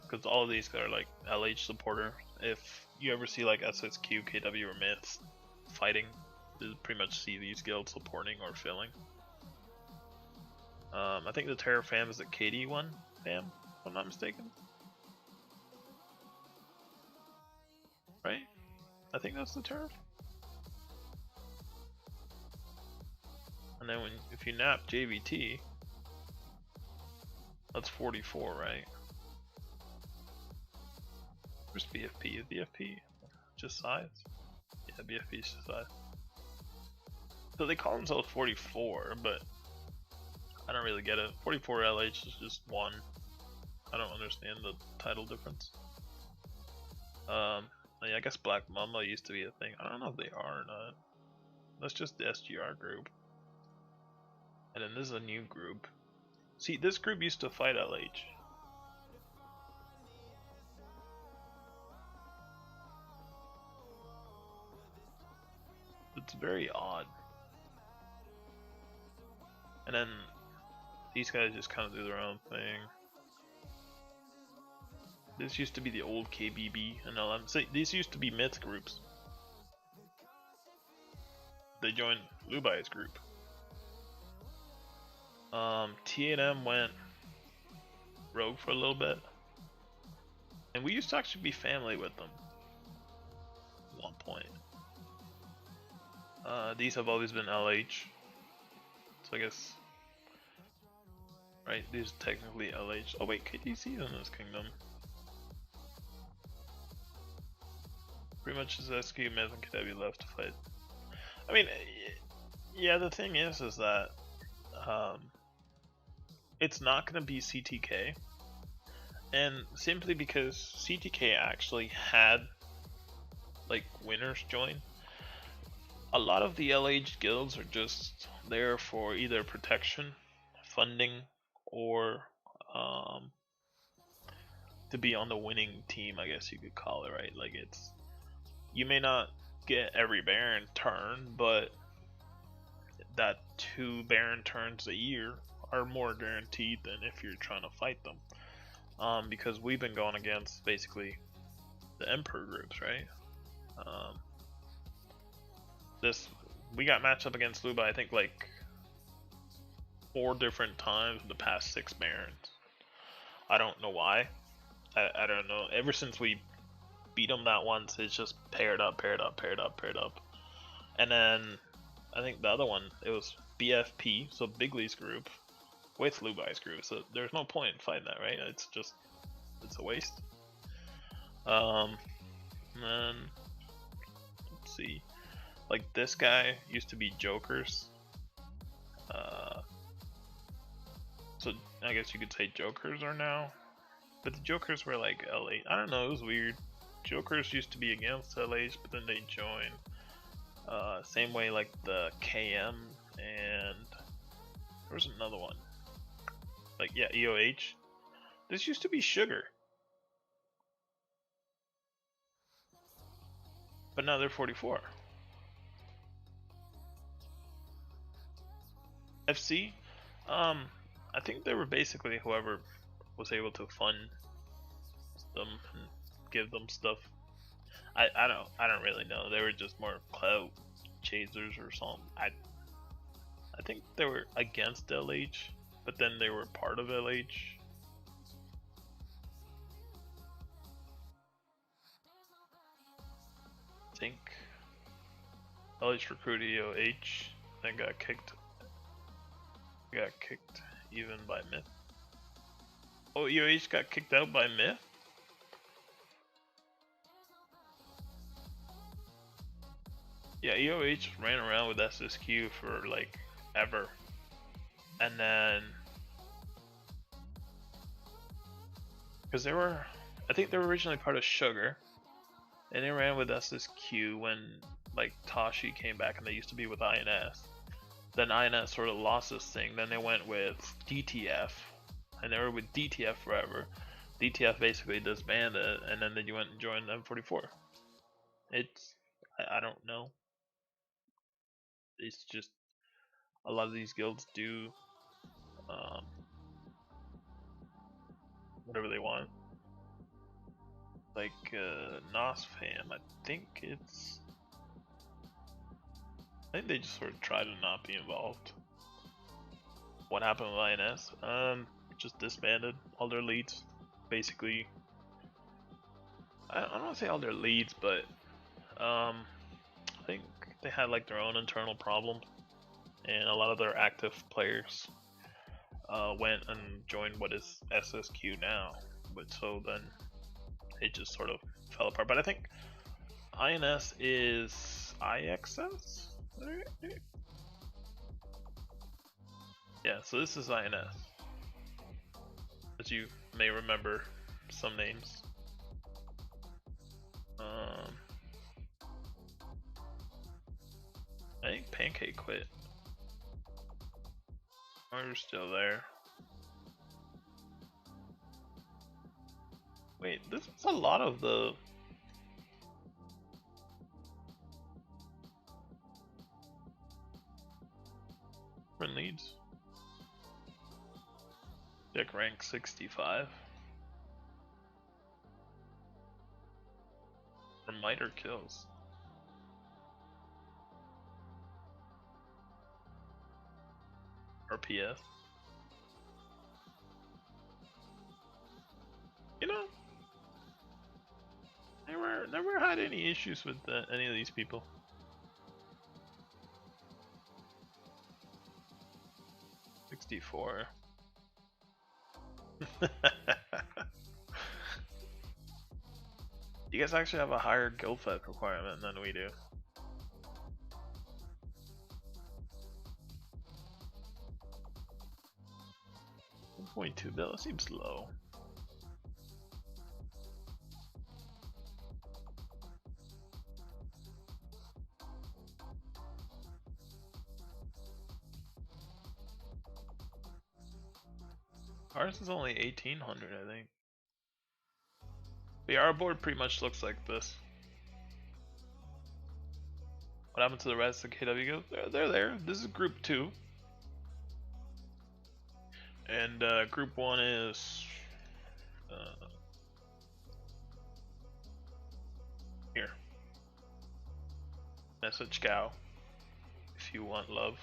Because all of these are like LH supporter. If you ever see like SSQ, KW, or Myths fighting, you pretty much see these guilds supporting or filling. I think the Terror fam is a KD1 fam, if I'm not mistaken. Right? I think that's the Terror. And then if you nap JVT, that's 44, right? Where's BFP? Is BFP just size? Yeah, BFP is just size. So they call themselves 44, but I don't really get it. 44 LH is just 1. I don't understand the title difference. And I guess Black Mamba used to be a thing. I don't know if they are or not. That's just the SGR group. And then this is a new group. See, this group used to fight LH. It's very odd. And then these guys just kind of do their own thing. This used to be the old KBB and LM. So these used to be myth groups. They joined Lubai's group. T&M went rogue for a little bit. And we used to actually be family with them at one point. These have always been LH. So I guess, right, these are technically LH. Oh wait, KDC's in this kingdom. Pretty much is SQ, Myth, and Kadebi left to fight. I mean, yeah, the thing is that it's not going to be CTK. And simply because CTK actually had like winners join. A lot of the LH guilds are just there for either protection, funding, or to be on the winning team, I guess you could call it, right? Like it's, you may not get every Baron turn, but that 2 Baron turns a year are more guaranteed than if you're trying to fight them. Because we've been going against basically the Emperor groups, right? We got matched up against Luba, I think like 4 different times in the past 6 Barons. I don't know why. I don't know. Ever since we beat them that once, it's just paired up. And then I think the other one, it was BFP, so Bigley's group, with Lubai's group. So there's no point in fighting that, right? It's just, it's a waste. And then, let's see. Like this guy used to be Jokers. So I guess you could say Jokers are now. But the Jokers were like LH. I don't know, it was weird. Jokers used to be against LH, but then they joined. Same way like the KM, and there was another one. Like, yeah, EOH. This used to be Sugar. But now they're 44. FC, I think they were basically whoever was able to fund them and give them stuff. I don't really know. They were just more clout chasers or something. I think they were against LH, but then they were part of LH. I think LH recruited EOH, then got kicked even by Myth. Oh, EOH got kicked out by Myth? Yeah, EOH ran around with SSQ for like ever. And then, because I think they were originally part of Sugar, and they ran with SSQ when like Tashi came back, and they used to be with INS. Then INS sort of lost this thing, then they went with DTF, and they were with DTF forever. DTF basically disbanded, and then they went and joined M44. It's, I don't know. It's just, a lot of these guilds do whatever they want. Like Nosfam, I think they just sort of try to not be involved. What happened with INS? Just disbanded all their leads. Basically, I don't want to say all their leads, but I think they had like their own internal problems, and a lot of their active players went and joined what is SSQ now. But so then it just sort of fell apart. But I think INS is IXS? Yeah, so this is INS. As you may remember some names. I think Pancake quit. Marty's still there. Wait, this is a lot of the different leads. Deck rank 65. Or miter kills. RPS. You know, never had any issues with any of these people. $64. You guys actually have a higher guild fed requirement than we do. $1.2 bill seems low. Ours is only 1800, I think. But yeah, our board pretty much looks like this. What happened to the rest of the KW guild? They're there. This is group 2. And group 1 is here. Message Cow if you want love.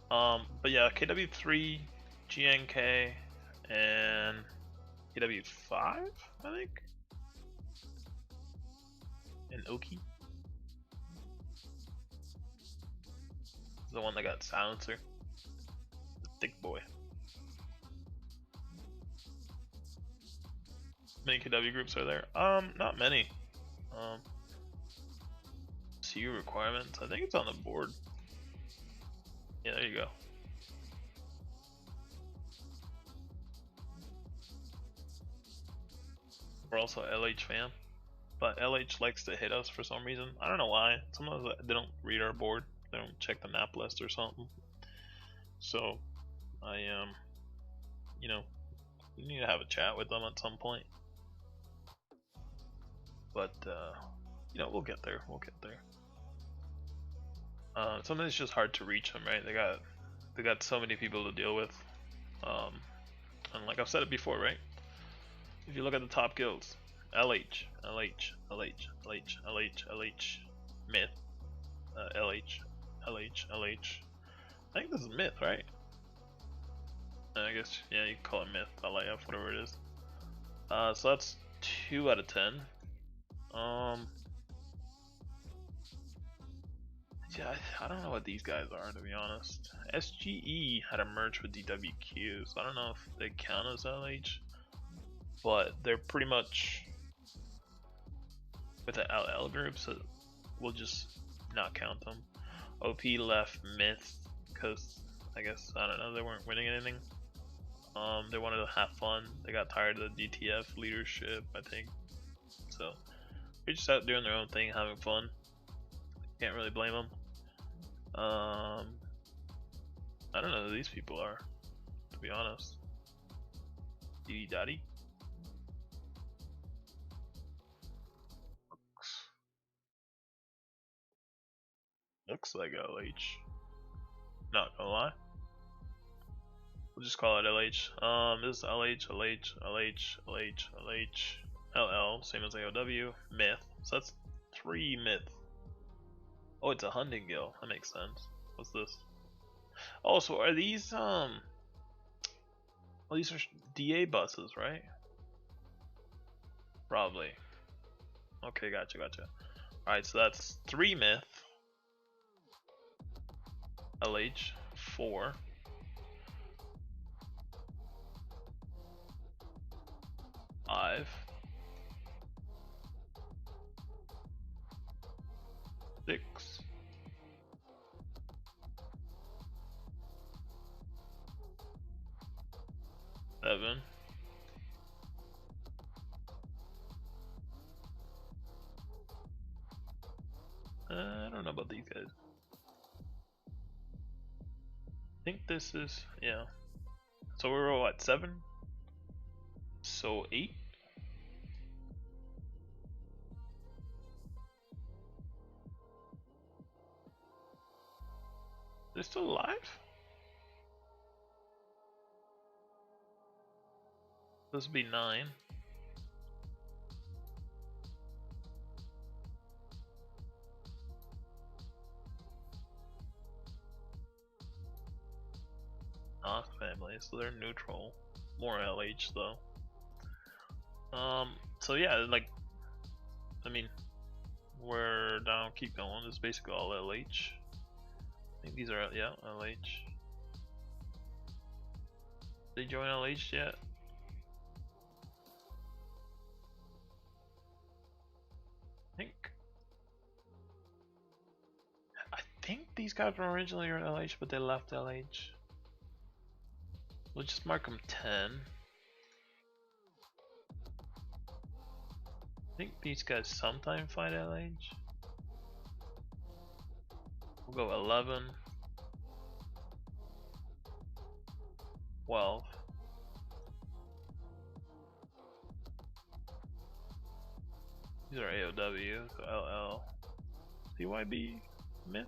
But yeah, KW3, GNK, and KW5, I think, and Oki. The one that got silencer. The thick boy. How many KW groups are there? Not many. CU requirements. I think it's on the board. Yeah, there you go. We're also LH fam, but LH likes to hit us for some reason. I don't know why. Sometimes they don't read our board. They don't check the map list or something. So I you know, we need to have a chat with them at some point. But you know, we'll get there. We'll get there. Sometimes it's just hard to reach them, right? They got so many people to deal with. And like I've said it before, right? If you look at the top guilds, LH, LH, LH, LH, LH, LH, Myth, LH, LH, LH. I think this is Myth, right? I guess, yeah, you can call it Myth, LIF, whatever it is. So that's 2 out of 10. Yeah, I don't know what these guys are, to be honest. SGE had a merge with DWQ, so I don't know if they count as LH, but they're pretty much with the LL group, so we'll just not count them. OP left Myth because I guess, I don't know, they weren't winning anything. They wanted to have fun. They got tired of the DTF leadership, I think. So they're just out doing their own thing, having fun. Can't really blame them. I don't know who these people are, to be honest. Dee Daddy. Looks like LH. Not gonna lie. We'll just call it LH. This is LH, LH, LH, LH, LH, LL, same as AOW, Myth. So that's 3 Myth. Oh, it's a hunting guild. That makes sense. What's this? Oh, so are these well, these are DA buses, right? Probably. Okay, gotcha. Alright, so that's 3 Myth. LH 4. 5. 6. 7. about these guys. I think this is, yeah. So we're all at 7? So 8? They're still alive? This would be 9. Not family, so they're neutral. More LH though. So yeah, like, I mean, we're down, keep going. It's basically all LH. I think these are, yeah, LH. Did they join LH yet? I think these guys were originally LH, but they left LH. We'll just mark them 10. I think these guys sometime fight LH. We'll go 11, 12. These are AOW, so LL, CYB, Myth.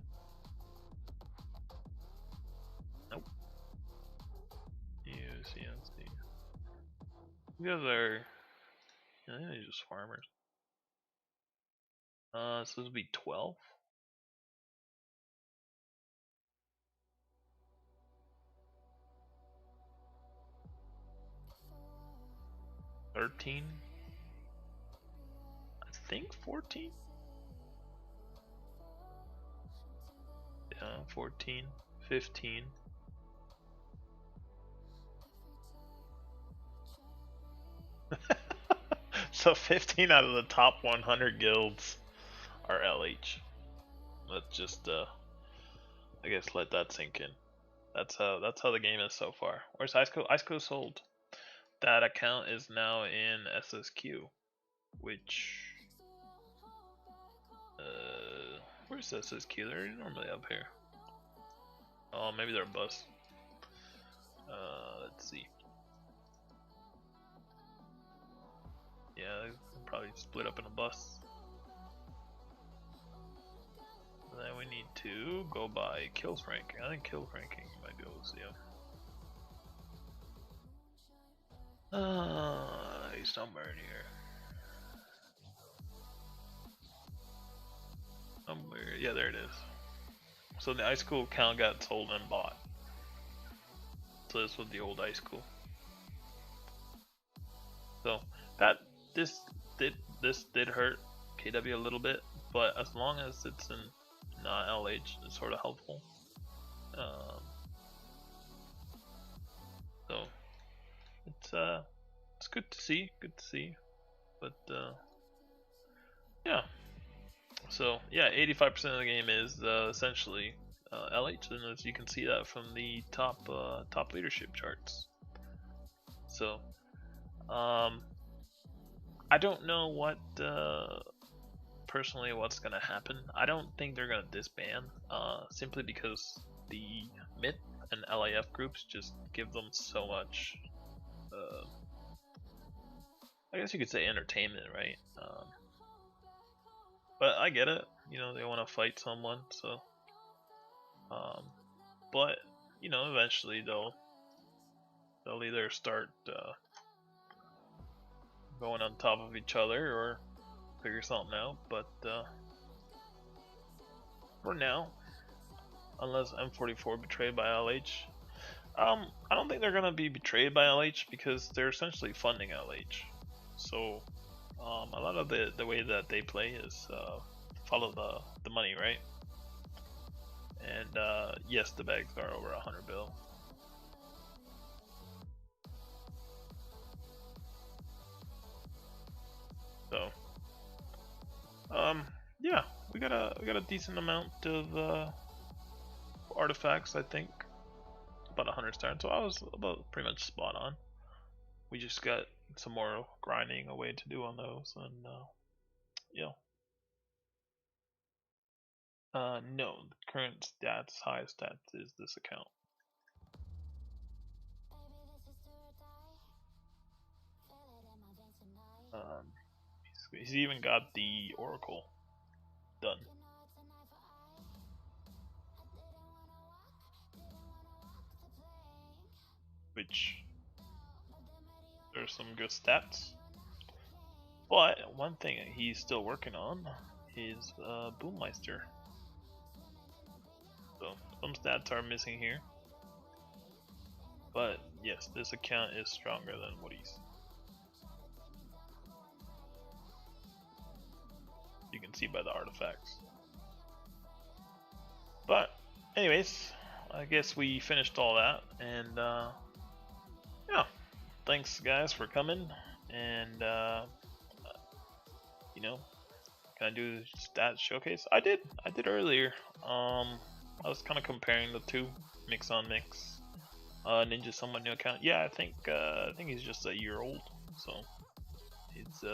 Nope. UCNC. You guys are, yeah, they're just farmers. So this would be 12. $13. I think 14. Yeah, 14, 15. So 15 out of the top 100 guilds are LH. Let's just I guess let that sink in. That's how the game is so far. Where's IceCo? IceCo sold. That account is now in SSQ, which where's SSQ? They're normally up here. Oh, maybe they're a bus. Let's see. Yeah, they probably split up in a bus. And then we need to go by kills ranking. I think kills ranking might be able to see him. He's somewhere in here. Somewhere, yeah, there it is. So the ice school account got sold and bought. So this was the old ice school. So this did hurt KW a little bit, but as long as it's in not LH, it's sort of helpful. So it's good to see, but yeah. So yeah, 85% of the game is essentially LH, and as you can see that from the top leadership charts. So I don't know what personally what's gonna happen. I don't think they're gonna disband, simply because the Myth and LAF groups just give them so much. I guess you could say entertainment, right? But I get it. You know, they want to fight someone, so. But you know, eventually they'll either start going on top of each other or figure something out. But for now, unless M44 betrayed by LH, I don't think they're gonna be betrayed by LH because they're essentially funding LH. So a lot of the way that they play is follow the money, right? And yes, the bags are over 100 bill. So yeah, we got a decent amount of artifacts, I think. About 100 stars, so I was about pretty much spot on. We just got some more grinding away to do on those, and yeah. No, the current stats, highest stats is this account. He's even got the Oracle done. Which, there's some good stats. But one thing he's still working on is Boommeister. So some stats are missing here. But yes, this account is stronger than Woody's. You can see by the artifacts. But anyways, I guess we finished all that, and yeah, thanks guys for coming, and you know, can I do stat showcase? I did earlier. I was kind of comparing the two, mix on mix. Ninja somewhat new account. Yeah, I think he's just a year old, so it's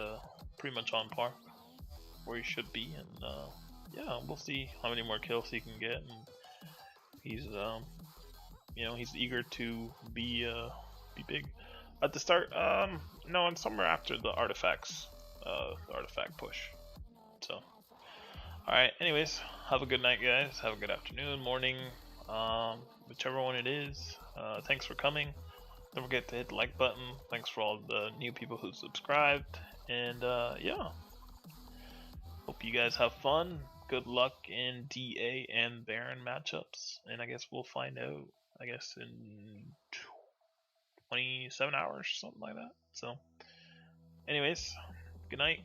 pretty much on par where he should be, and yeah, we'll see how many more kills he can get. And he's you know, he's eager to be big. At the start, no, and somewhere after the artifacts, the artifact push. So, alright, anyways, have a good night, guys. Have a good afternoon, morning, whichever one it is. Thanks for coming. Don't forget to hit the like button. Thanks for all the new people who subscribed. And yeah, hope you guys have fun. Good luck in DA and Baron matchups. And I guess we'll find out, I guess, in 27 hours, something like that. So, anyways, good night.